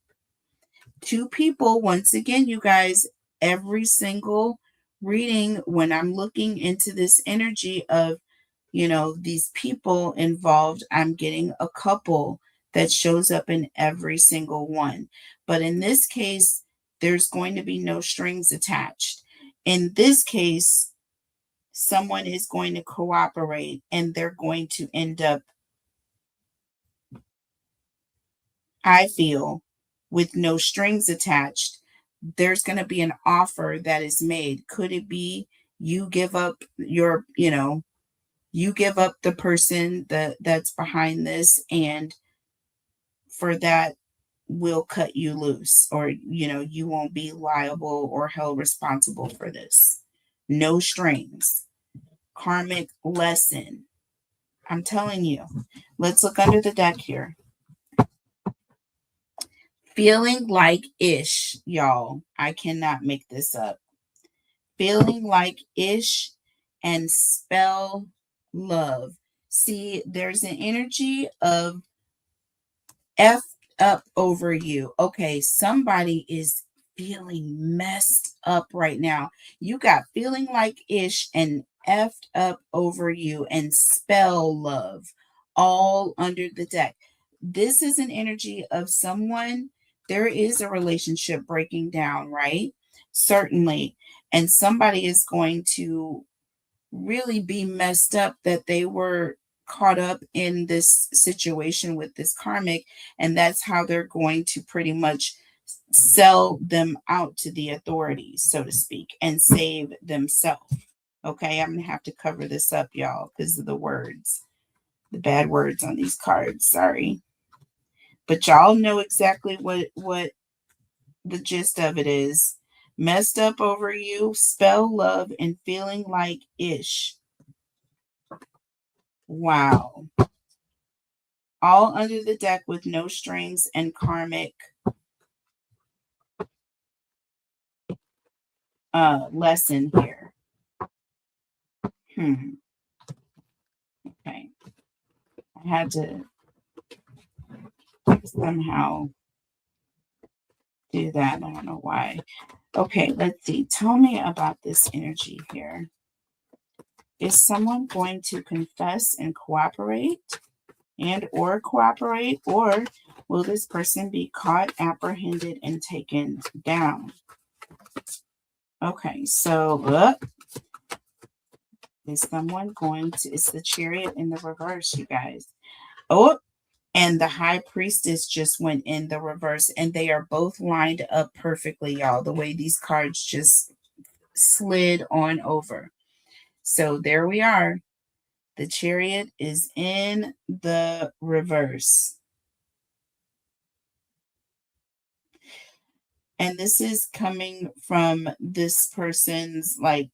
Two people, once again, you guys, every single reading, when I'm looking into this energy of, these people involved, I'm getting a couple that shows up in every single one. But in this case, there's going to be no strings attached. In this case, someone is going to cooperate, and they're going to end up, I feel, with no strings attached. There's going to be an offer that is made. Could it be you give up you give up the person that's behind this, and for that, we'll cut you loose, or you won't be liable or held responsible for this. No strings. Karmic lesson. I'm telling you. Let's look under the deck here. Feeling like ish, y'all. I cannot make this up. Feeling like ish and spell love. See, there's an energy of F up over you. Okay, somebody is feeling messed up right now. You got feeling like ish and effed up over you and spell love all under the deck. This is an energy of someone, there is a relationship breaking down, right? Certainly. And somebody is going to really be messed up that they were caught up in this situation with this karmic, and that's how they're going to pretty much sell them out to the authorities, so to speak, and save themselves. Okay, I'm gonna have to cover this up, y'all, because of the words, the bad words on these cards. Sorry, but y'all know exactly what the gist of it is. Messed up over you, spell love, and feeling like ish. Wow. All under the deck with no strings and karmic lesson here. Okay. I had to somehow do that. I don't know why. Okay, let's see. Tell me about this energy here. Is someone going to confess and cooperate cooperate, or will this person be caught, apprehended, and taken down? Okay, so is someone going to, it's the Chariot in the reverse, you guys. Oh, and the High Priestess just went in the reverse, and they are both lined up perfectly, y'all, the way these cards just slid on over. So there we are. The Chariot is in the reverse. And this is coming from this person's, like,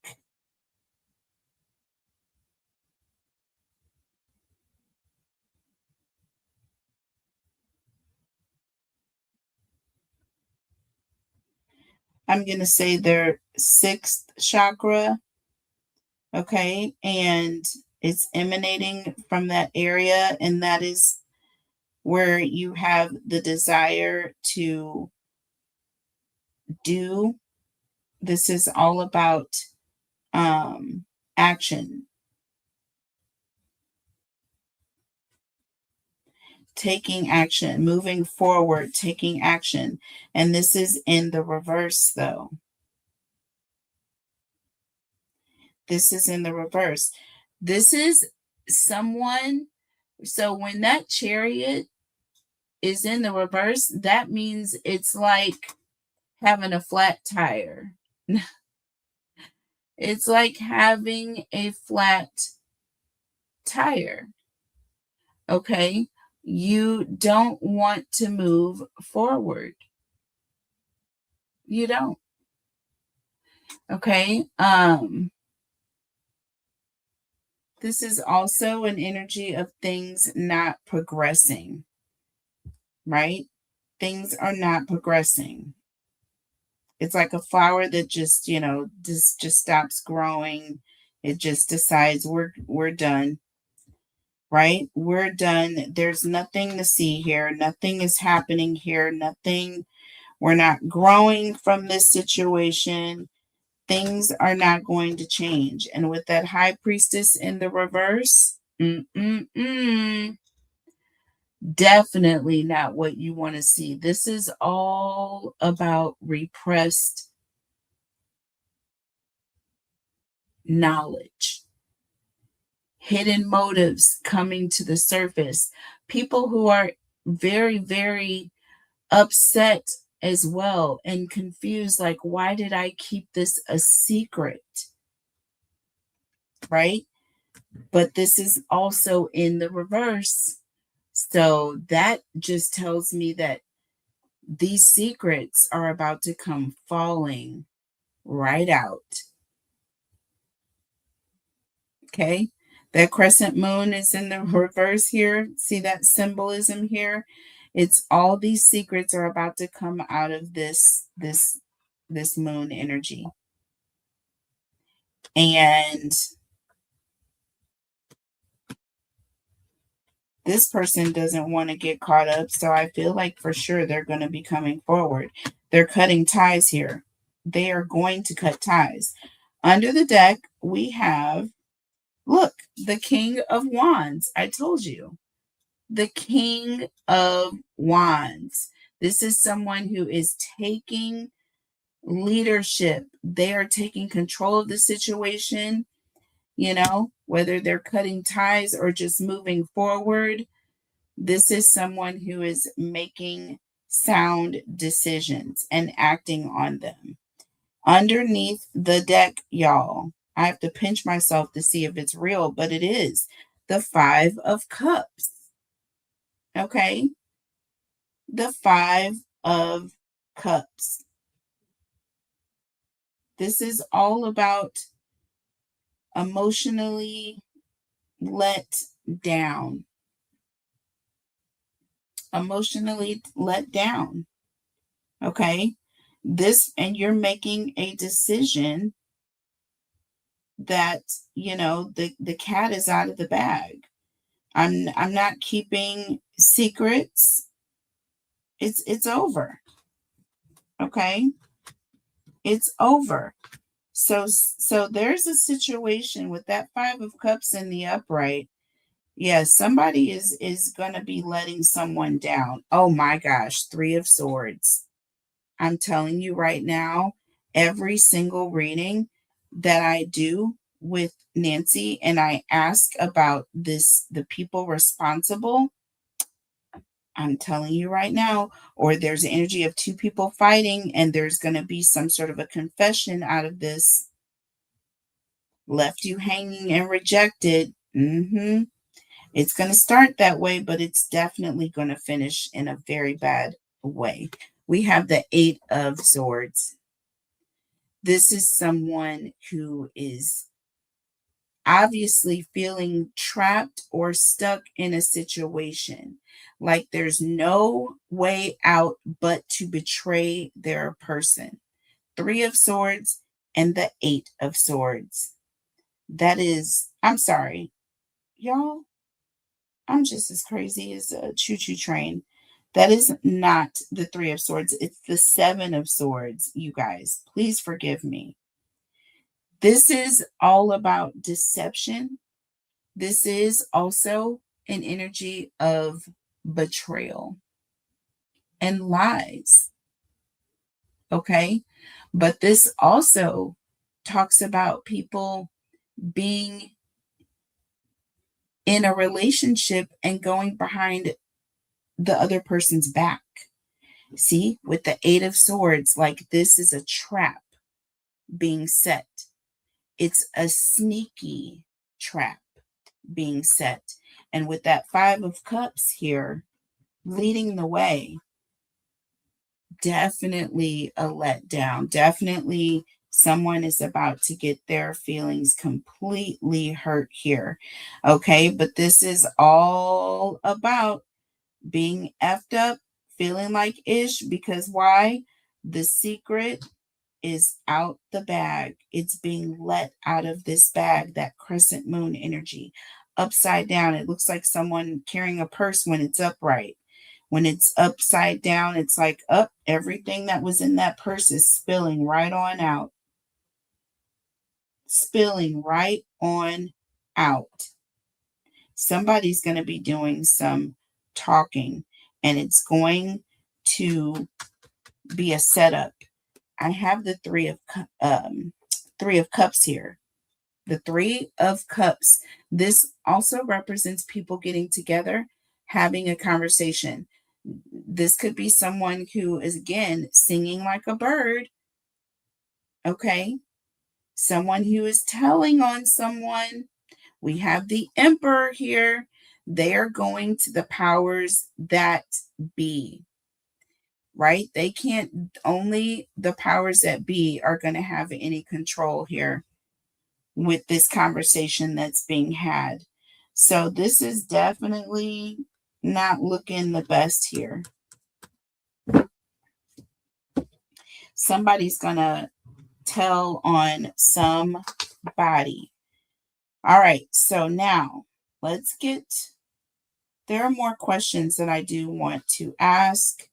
I'm going to say their sixth chakra. Okay. And it's emanating from that area. And that is where you have the desire to do. This is all about action, taking action, moving forward, taking action. And this is in the reverse, though. This is in the reverse. This is someone. So when that Chariot is in the reverse, that means it's like having a flat tire. It's like having a flat tire. Okay. You don't want to move forward. You don't. Okay. This is also an energy of things not progressing, right? Things are not progressing. It's like a flower that just, just stops growing. It just decides we're done. Right? We're done. There's nothing to see here. Nothing is happening here. Nothing. We're not growing from this situation. Things are not going to change. And with that High Priestess in the reverse, definitely not what you want to see. This is all about repressed knowledge, hidden motives coming to the surface, people who are very, very upset as well and confused, like, why did I keep this a secret? Right? But this is also in the reverse. So that just tells me that these secrets are about to come falling right out. Okay. That crescent moon is in the reverse here. See that symbolism here? It's all these secrets are about to come out of this moon energy. And this person doesn't want to get caught up. So I feel like for sure they're going to be coming forward. They're cutting ties here. They are going to cut ties. Under the deck, we have, look, the King of Wands. I told you. The King of Wands. This is someone who is taking leadership. They are taking control of the situation, whether they're cutting ties or just moving forward. This is someone who is making sound decisions and acting on them. Underneath the deck, y'all, I have to pinch myself to see if it's real, but it is the Five of Cups. Okay? The Five of Cups. This is all about emotionally let down. Emotionally let down. Okay? And you're making a decision that, the cat is out of the bag. I'm not keeping secrets. It's over. Okay? It's over. So there's a situation with that Five of Cups in the upright. Yeah, somebody is going to be letting someone down. Oh my gosh, Three of Swords. I'm telling you right now, every single reading that I do with Nancy and I ask about the people responsible, I'm telling you right now, or there's an energy of two people fighting and there's going to be some sort of a confession out of this. Left you hanging and rejected. It's going to start that way, but it's definitely going to finish in a very bad way. We have the Eight of Swords. This is someone who is obviously feeling trapped or stuck in a situation. Like there's no way out but to betray their person. Three of Swords and the Eight of Swords. That is, I'm sorry, y'all. I'm just as crazy as a choo-choo train. That is not the Three of Swords. It's the Seven of Swords, you guys. Please forgive me. This is all about deception. This is also an energy of betrayal and lies. Okay? But this also talks about people being in a relationship and going behind the other person's back. See, with the Eight of Swords, like this is a trap being set. It's a sneaky trap being set. And with that Five of Cups here leading the way, definitely a letdown. Definitely someone is about to get their feelings completely hurt here. Okay, but this is all about being effed up, feeling like ish, because why? The secret is out the bag. It's being let out of this bag, that crescent moon energy. Upside down, it looks like someone carrying a purse when it's upright. When it's upside down, it's like, everything that was in that purse is spilling right on out. Spilling right on out. Somebody's going to be doing some talking, and it's going to be a setup. I have the Three of Cups here. The Three of Cups. This also represents people getting together, having a conversation. This could be someone who is, again, singing like a bird. Okay. Someone who is telling on someone. We have the Emperor here. They are going to the powers that be. Right? They can't, only the powers that be are going to have any control here with this conversation that's being had. So this is definitely not looking the best here. Somebody's going to tell on somebody. All right. So now let's there are more questions that I do want to ask.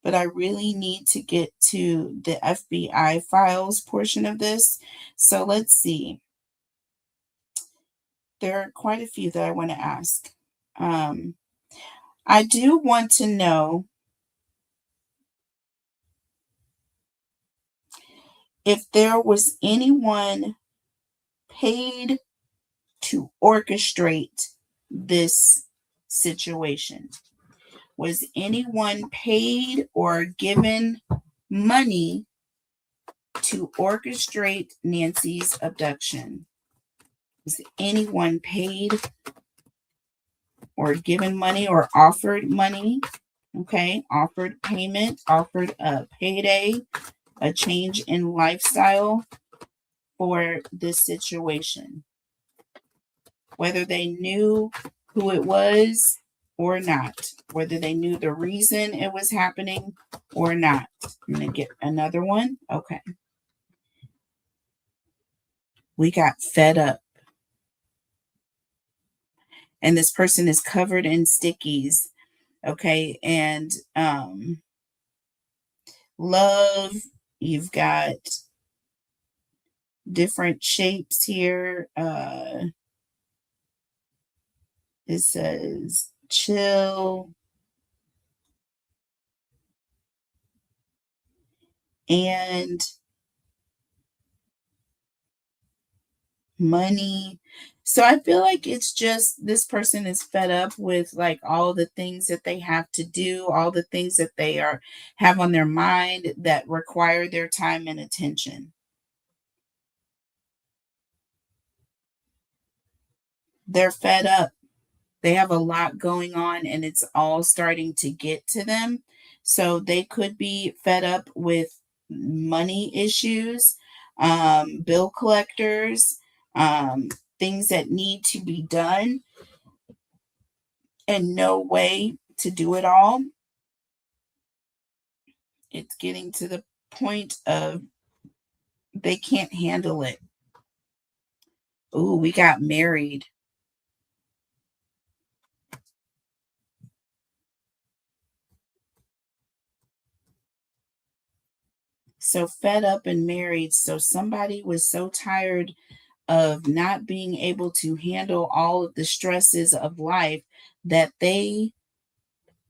but I really need to get to the FBI files portion of this. So let's see. There are quite a few that I want to ask. I do want to know if there was anyone paid to orchestrate this situation. Was anyone paid or given money to orchestrate Nancy's abduction? Was anyone paid or given money or offered money? Okay, offered payment, offered a payday, a change in lifestyle for this situation, whether they knew who it was or not, whether they knew the reason it was happening or not. I'm going to get another one. Okay. We got fed up. And this person is covered in stickies. Okay. And love, you've got different shapes here. It says chill and money. So I feel like it's just this person is fed up with like all the things that they have to do, all the things that they have on their mind that require their time and attention. They're fed up. They have a lot going on and it's all starting to get to them. So they could be fed up with money issues, bill collectors, um, things that need to be done and no way to do it all. It's getting to the point of they can't handle it. Ooh, we got married. So fed up and married. So somebody was so tired of not being able to handle all of the stresses of life that they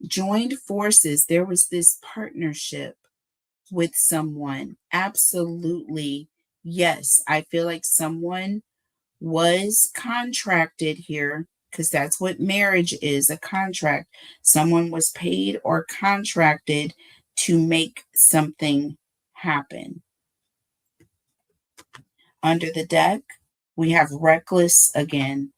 joined forces. There was this partnership with someone. Absolutely. Yes. I feel like someone was contracted here because that's what marriage is, a contract. Someone was paid or contracted to make something happen. Under the deck, we have reckless again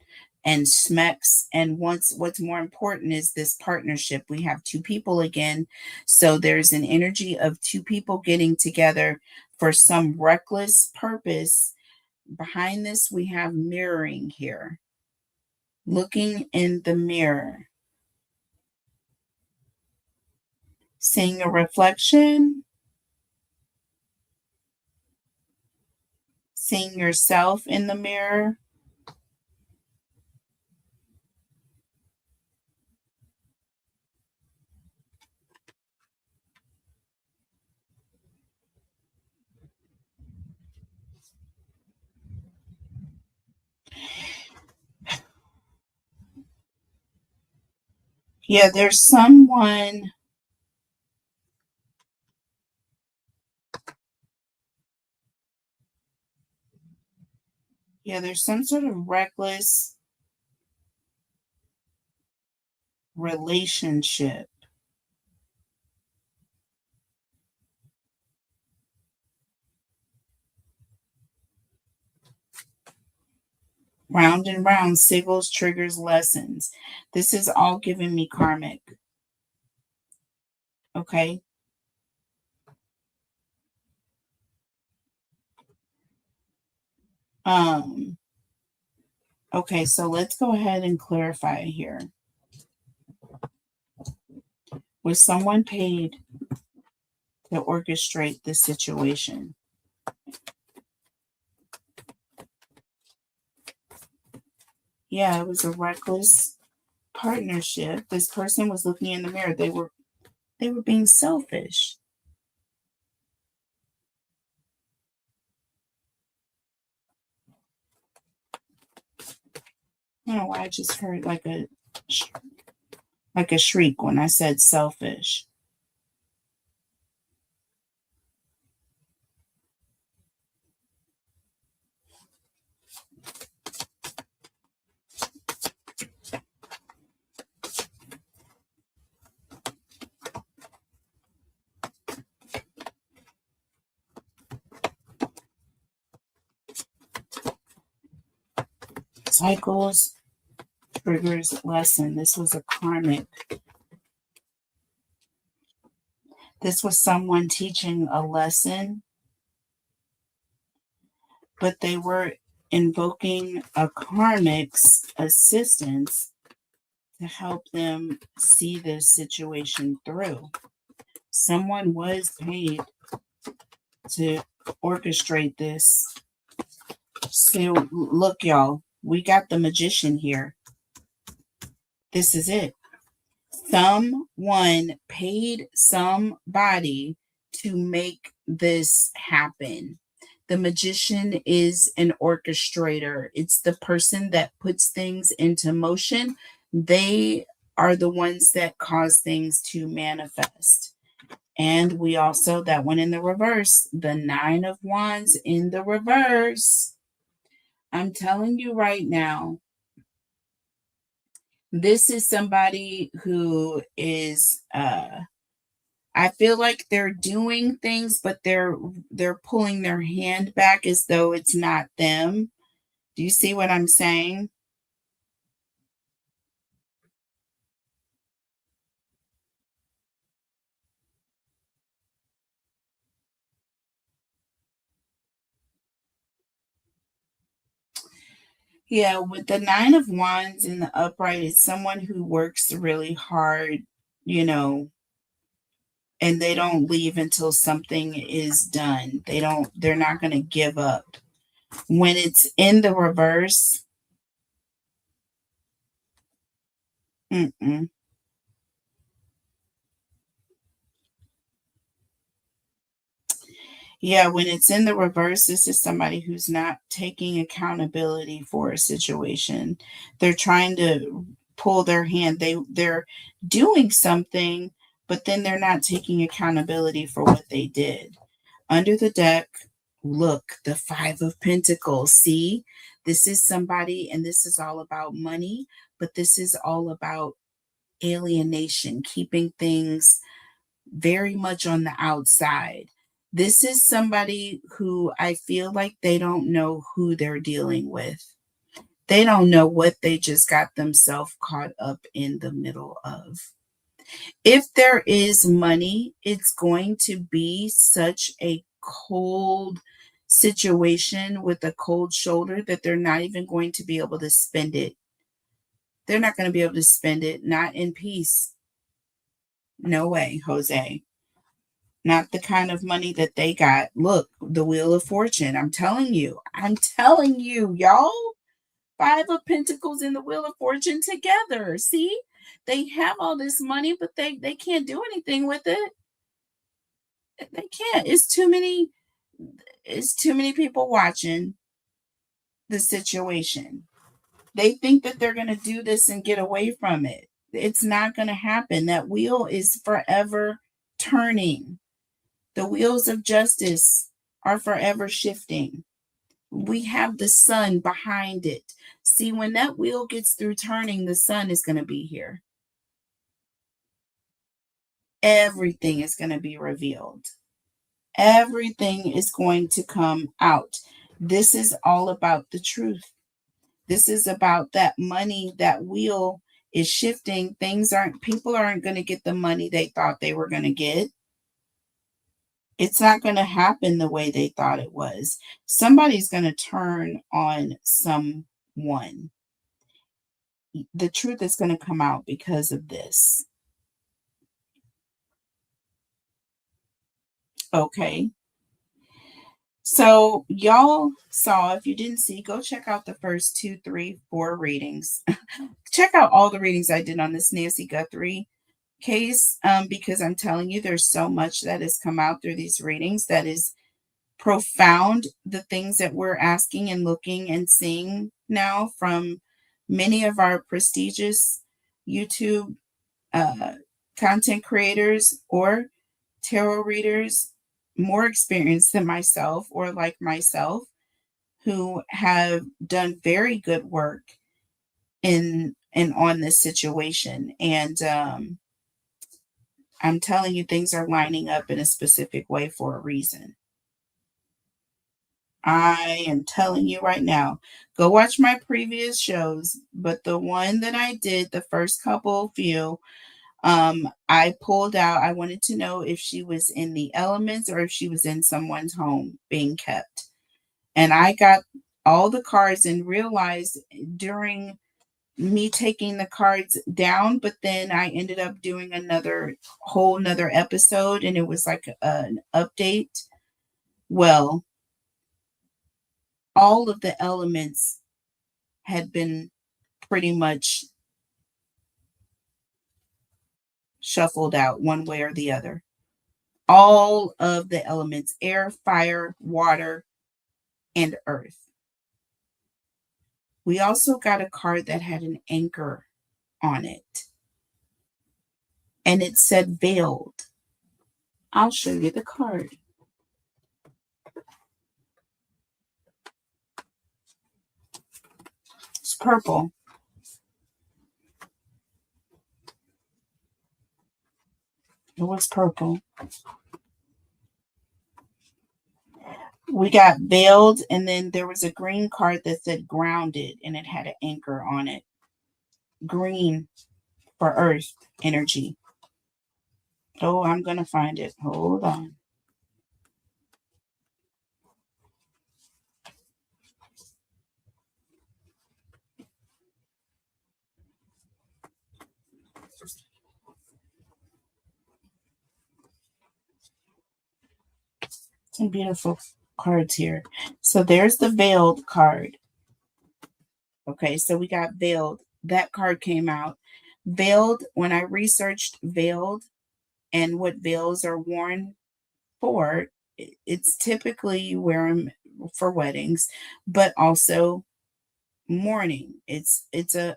and Smex. And what's more important is this partnership. We have two people again. So there's an energy of two people getting together for some reckless purpose. Behind this, we have mirroring here. Looking in the mirror. Seeing a reflection. Seeing yourself in the mirror. Yeah, there's someone. Yeah, there's some sort of reckless relationship. Round and round, signals, triggers, lessons. This is all giving me karmic. Okay. Um, okay, so let's go ahead and clarify here. Was someone paid to orchestrate this situation? Yeah, it was a reckless partnership. This person was looking in the mirror. They were being selfish. I don't know why I just heard like a shriek when I said selfish. Cycles, triggers, lesson. This was a karmic. This was someone teaching a lesson, but they were invoking a karmic's assistance to help them see this situation through. Someone was paid to orchestrate this. So, look, y'all, we got the magician here. This is it. Someone paid somebody to make this happen. The magician is an orchestrator. It's the person that puts things into motion. They are the ones that cause things to manifest. And we also, that one in the reverse, the 9 of Wands in the reverse. I'm telling you right now, this is somebody who is I feel like they're doing things, but they're pulling their hand back as though it's not them. Do you see what I'm saying? Yeah, with the 9 of Wands in the upright, it's someone who works really hard, you know, and they don't leave until something is done. They're not going to give up. When it's in the reverse, mm-mm. Yeah, when it's in the reverse, this is somebody who's not taking accountability for a situation. They're trying to pull their hand. They're doing something, but then they're not taking accountability for what they did. Under the deck, look, the 5 of Pentacles. See, this is somebody, and this is all about money, but this is all about alienation, keeping things very much on the outside. This is somebody who I feel like they don't know who they're dealing with. They don't know what they just got themselves caught up in the middle of. If there is money, it's going to be such a cold situation with a cold shoulder that they're not even going to be able to spend it. They're not going to be able to spend it, not in peace. No way, Jose. Not the kind of money that they got. Look, the Wheel of Fortune. I'm telling you, y'all. 5 of Pentacles and the Wheel of Fortune together. See, they have all this money, but they can't do anything with it. They can't. It's too many. It's too many people watching the situation. They think that they're going to do this and get away from it. It's not going to happen. That wheel is forever turning. The wheels of justice are forever shifting. We have the sun behind it. See, when that wheel gets through turning, the sun is going to be here. Everything is going to be revealed. Everything is going to come out. This is all about the truth. This is about that money. That wheel is shifting. People aren't going to get the money they thought they were going to get. It's not going to happen the way they thought it was. Somebody's going to turn on someone. The truth is going to come out because of this. Okay. So, y'all saw, if you didn't see, go check out the first 2, 3, 4 readings. Check out all the readings I did on this Nancy Guthrie case, because I'm telling you, there's so much that has come out through these readings that is profound. The things that we're asking and looking and seeing now from many of our prestigious YouTube uh, content creators or tarot readers more experienced than myself or like myself who have done very good work in on this situation. And I'm telling you, things are lining up in a specific way for a reason. I am telling you right now, go watch my previous shows, but the one that I did, the first couple few, I pulled out, I wanted to know if she was in the elements or if she was in someone's home being kept. And I got all the cards and realized during me taking the cards down, but then I ended up doing another whole nother episode and it was like an update. Well, all of the elements had been pretty much shuffled out one way or the other. All of the elements: air, fire, water, and earth. We also got a card that had an anchor on it, and it said veiled. I'll show you the card. It's purple. It was purple. We got veiled, and then there was a green card that said grounded, and it had an anchor on it. Green for earth energy. Oh, I'm going to find it. Hold on. Some beautiful cards here. So there's the veiled card. Okay, so we got veiled. That card came out. Veiled, when I researched veiled and what veils are worn for, it's typically you wear them for weddings, but also mourning. It's a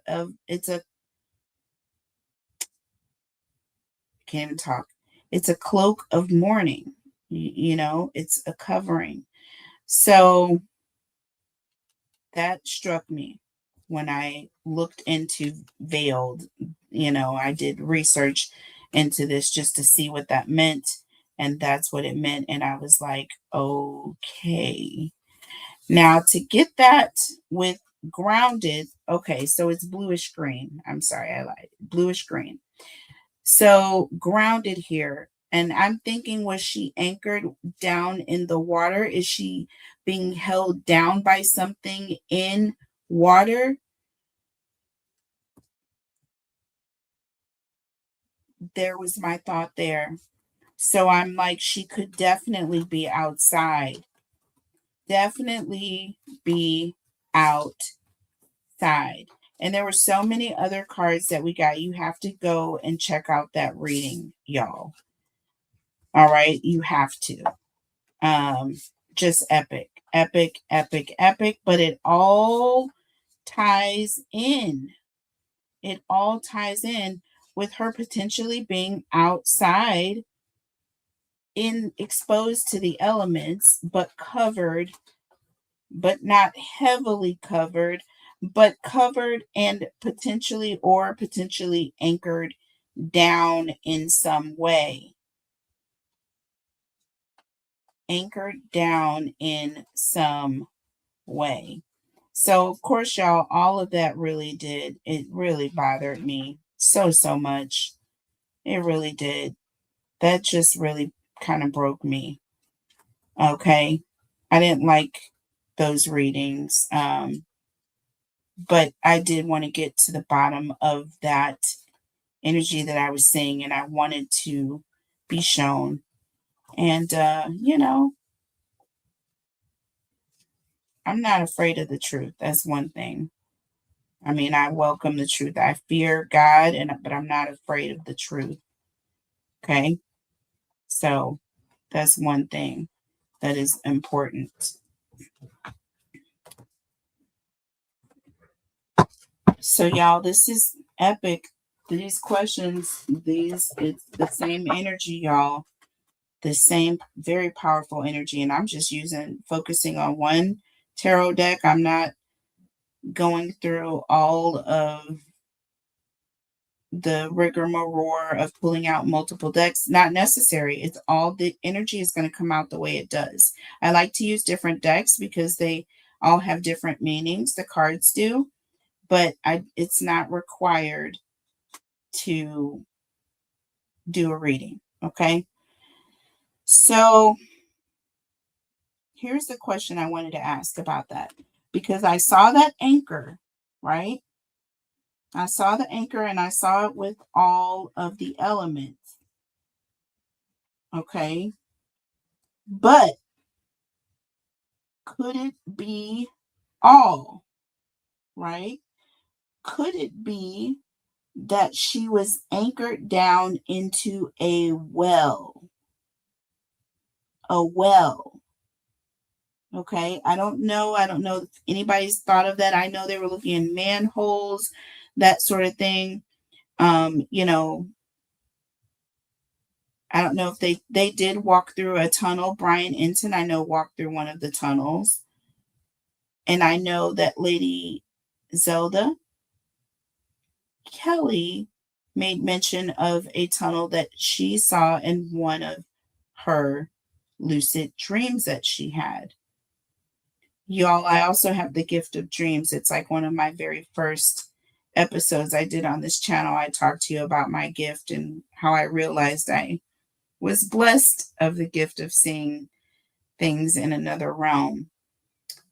can't even talk. It's a cloak of mourning. It's a covering. So that struck me when I looked into veiled. I did research into this just to see what that meant. And that's what it meant. And I was like, okay. Now to get that with grounded, okay, so it's bluish green. I'm sorry, I lied. Bluish green. So grounded here. And I'm thinking, was she anchored down in the water? Is she being held down by something in water? There was my thought there. So I'm like, she could definitely be outside. Definitely be outside. And there were so many other cards that we got. You have to go and check out that reading, y'all. All right, you have to. Just epic, epic, epic, epic. But it all ties in. It all ties in with her potentially being outside, in exposed to the elements, but covered, but not heavily covered, but covered and potentially anchored down in some way. Anchored down in some way. So, of course, y'all, all of that it really bothered me so much. It really did. That just really kind of broke me. Okay. I didn't like those readings. But I did want to get to the bottom of that energy that I was seeing, and I wanted to be shown. And, I'm not afraid of the truth. That's one thing. I mean, I welcome the truth. I fear God, but I'm not afraid of the truth. Okay. So that's one thing that is important. So y'all, this is epic. These questions, it's the same energy, y'all. The same very powerful energy. And I'm just focusing on one tarot deck. I'm not going through all of the rigmarole of pulling out multiple decks. Not necessary. It's all the energy is going to come out the way it does. I like to use different decks because they all have different meanings. The cards do, but it's not required to do a reading. Okay. So here's the question I wanted to ask about that, because I saw that anchor, right? I saw the anchor and I saw it with all of the elements. Okay. But could it be all, right? Could it be that she was anchored down into a well? A well. Okay. I don't know. I don't know if anybody's thought of that. I know they were looking in manholes, that sort of thing. You know, I don't know if they did walk through a tunnel. Brian Enton, I know, walked through one of the tunnels. And I know that Lady Zelda Kelly made mention of a tunnel that she saw in one of her lucid dreams that she had. Y'all, I also have the gift of dreams. It's like one of my very first episodes I did on this channel. I talked to you about my gift and how I realized I was blessed of the gift of seeing things in another realm,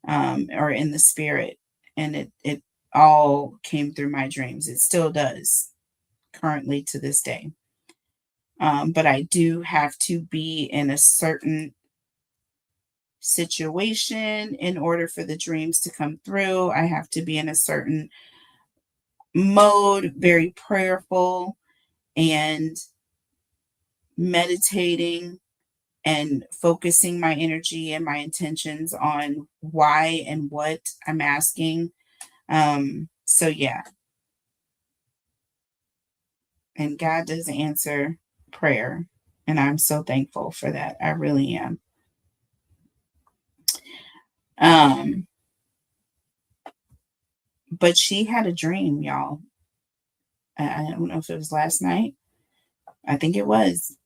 or in the spirit. And it all came through my dreams. It still does currently to this day. But I do have to be in a certain situation in order for the dreams to come through. I have to be in a certain mode, very prayerful and meditating and focusing my energy and my intentions on why and what I'm asking. So yeah. And God does answer prayer. And I'm so thankful for that. I really am. But she had a dream, y'all. I don't know if it was last night. I think it was.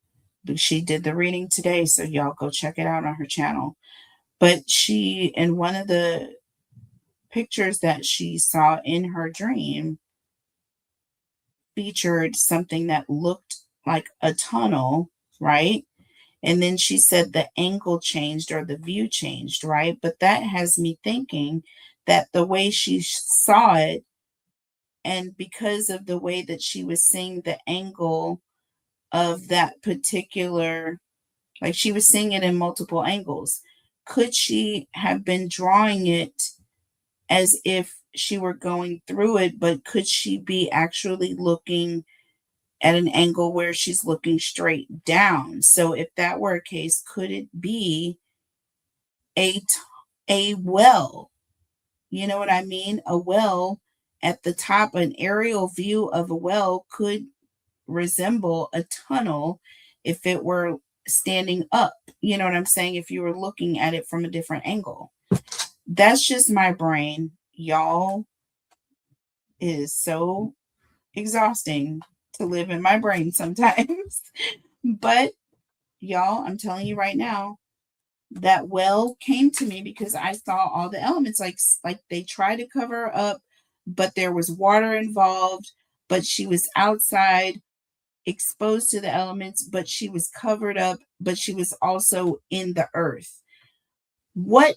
But she did the reading today. So y'all go check it out on her channel. But she, in one of the pictures that she saw in her dream, featured something that looked like a tunnel, right? And then she said the angle changed or the view changed, right? But that has me thinking that the way she saw it, and because of the way that she was seeing the angle of that particular, like she was seeing it in multiple angles, could she have been drawing it as if she were going through it, but could she be actually looking at an angle where she's looking straight down? So if that were a case, could it be a well? You know what I mean? A well at the top, an aerial view of a well could resemble a tunnel if it were standing up. You know what I'm saying? If you were looking at it from a different angle. That's just my brain. Y'all, it is so exhausting to live in my brain sometimes. But y'all, I'm telling you right now, that well came to me because I saw all the elements, like they tried to cover up, but there was water involved, but she was outside exposed to the elements, but she was covered up, but she was also in the earth. What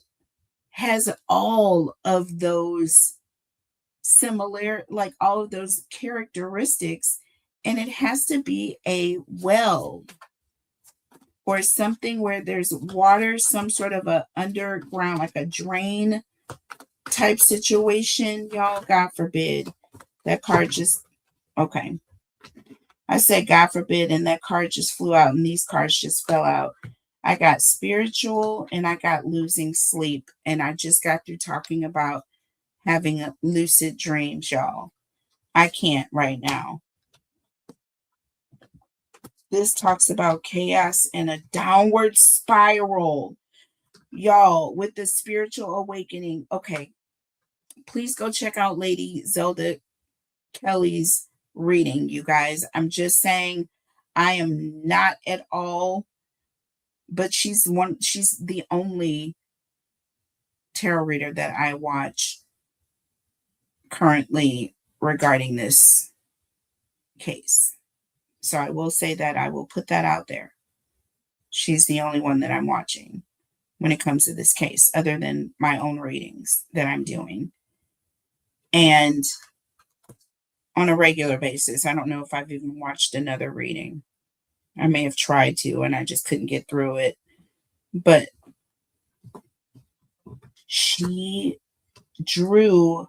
has all of those like all of those characteristics? And it has to be a well or something where there's water, some sort of a underground, like a drain type situation. Y'all, God forbid. That card just, okay. I said, God forbid, and that card just flew out, and these cards just fell out. I got spiritual, and I got losing sleep. And I just got through talking about having lucid dreams, y'all. I can't right now. This talks about chaos and a downward spiral, y'all, with the spiritual awakening. Okay, please go check out Lady Zelda Kelly's reading, you guys. I'm just saying, I am not at all, but she's the only tarot reader that I watch currently regarding this case. So I will say that, I will put that out there. She's the only one that I'm watching when it comes to this case, other than my own readings that I'm doing. And on a regular basis, I don't know if I've even watched another reading. I may have tried to, and I just couldn't get through it. But she drew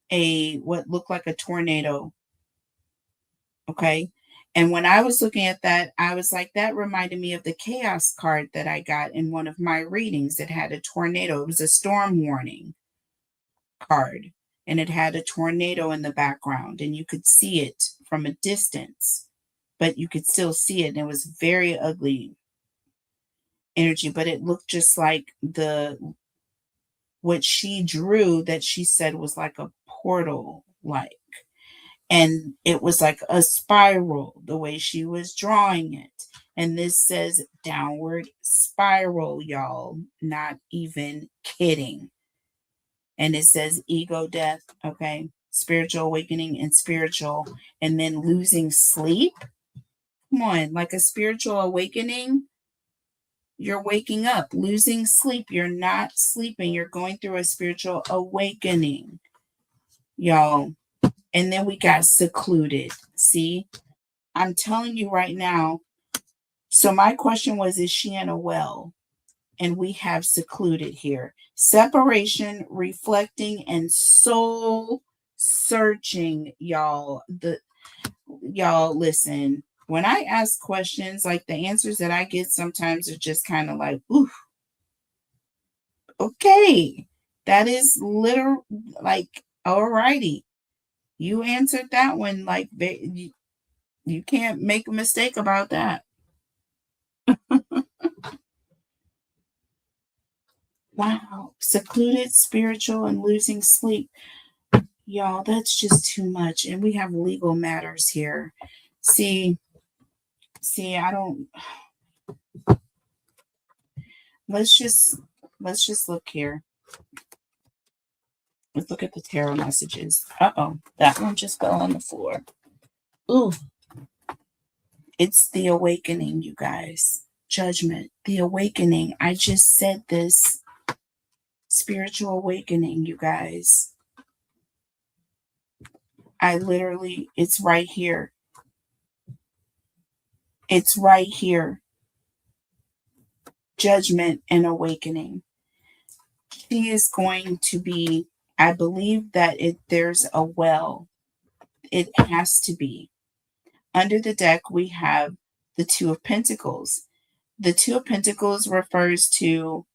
what looked like a tornado. Okay. And when I was looking at that, I was like, that reminded me of the chaos card that I got in one of my readings that had a tornado. It was a storm warning card, and it had a tornado in the background, and you could see it from a distance, but you could still see it. And it was very ugly energy, but it looked just like what she drew, that she said was like a portal, like. And it was like a spiral, the way she was drawing it. And this says downward spiral, y'all. Not even kidding. And it says ego death, okay? Spiritual awakening and spiritual. And then losing sleep. Come on, like a spiritual awakening. You're waking up. Losing sleep. You're not sleeping. You're going through a spiritual awakening, y'all. And then we got secluded. See, I'm telling you right now. So my question was, is she in a well? And we have secluded here. Separation, reflecting, and soul searching, y'all. Y'all listen. When I ask questions, like the answers that I get sometimes are just kind of like, ooh, okay. That is literal, like, alrighty. You answered that one, like, you can't make a mistake about that. Wow. Secluded, spiritual, and losing sleep. Y'all, that's just too much. And we have legal matters here. See, I don't. Let's just look here. Let's look at the tarot messages. Uh-oh. That one just fell on the floor. Ooh. It's the awakening, you guys. Judgment. The awakening. I just said this. Spiritual awakening, you guys. It's right here. It's right here. Judgment and awakening. She is going to be, I believe that there's a well. It has to be. Under the deck, we have the Two of Pentacles. The Two of Pentacles refers to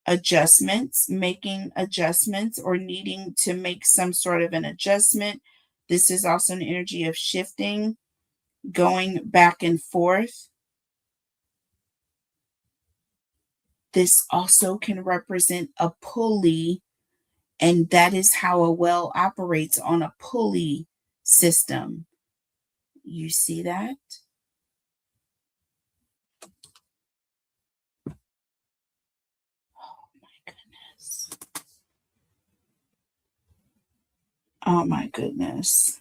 adjustments, making adjustments, or needing to make some sort of an adjustment. This is also an energy of shifting, going back and forth. This also can represent a pulley, and that is how a well operates, on a pulley system. You see that? Oh my goodness. Oh my goodness.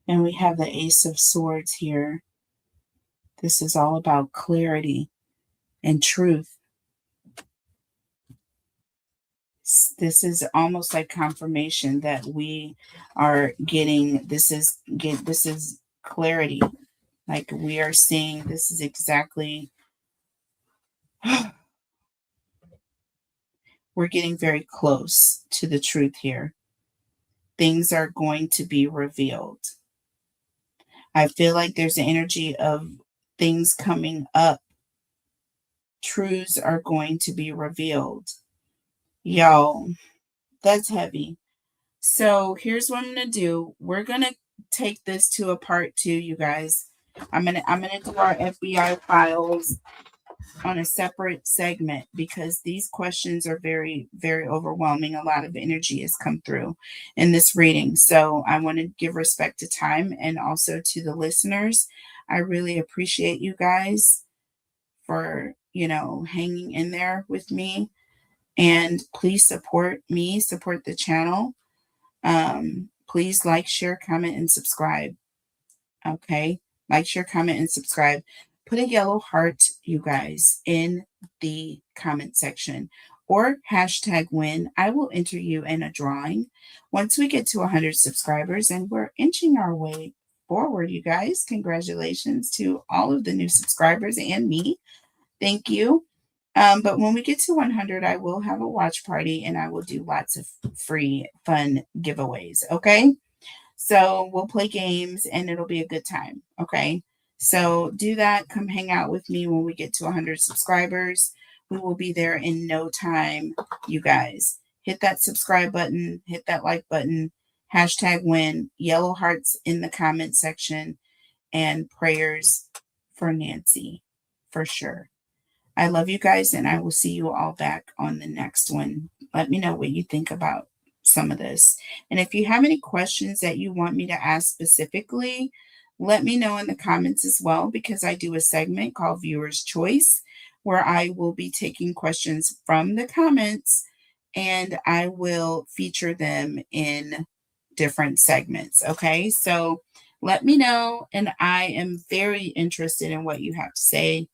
And we have the Ace of Swords here. This is all about clarity and truth. This is almost like confirmation that we are getting. This is clarity. Like we are seeing. This is exactly. We're getting very close to the truth here. Things are going to be revealed. I feel like there's an energy of things coming up. Truths are going to be revealed. Y'all, that's heavy. So here's what I'm gonna do. We're gonna take this to a part 2, you guys. I'm gonna do our FBI files on a separate segment because these questions are very, very overwhelming. A lot of energy has come through in this reading. So I want to give respect to time and also to the listeners. I really appreciate you guys for, hanging in there with me. And please support me, support the channel. Please like, share, comment, and subscribe. Okay. Like, share, comment, and subscribe. Put a yellow heart, you guys, in the comment section or hashtag win. I will enter you in a drawing once we get to 100 subscribers, and we're inching our way forward, you guys. Congratulations to all of the new subscribers and me. Thank you. But when we get to 100, I will have a watch party and I will do lots of free, fun giveaways. Okay. So we'll play games and it'll be a good time. Okay. So do that. Come hang out with me when we get to 100 subscribers. We will be there in no time, you guys. Hit that subscribe button, hit that like button, hashtag win, yellow hearts in the comment section, and prayers for Nancy for sure. I love you guys, and I will see you all back on the next one. Let me know what you think about some of this. And if you have any questions that you want me to ask specifically, let me know in the comments as well, because I do a segment called Viewer's Choice, where I will be taking questions from the comments and I will feature them in different segments. Okay, so let me know, and I am very interested in what you have to say,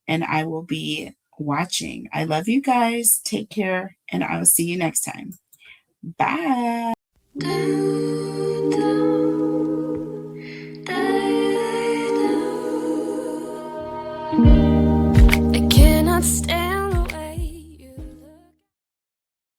and I will be watching. I love you guys. Take care, and I will see you next time. Bye.
I cannot stand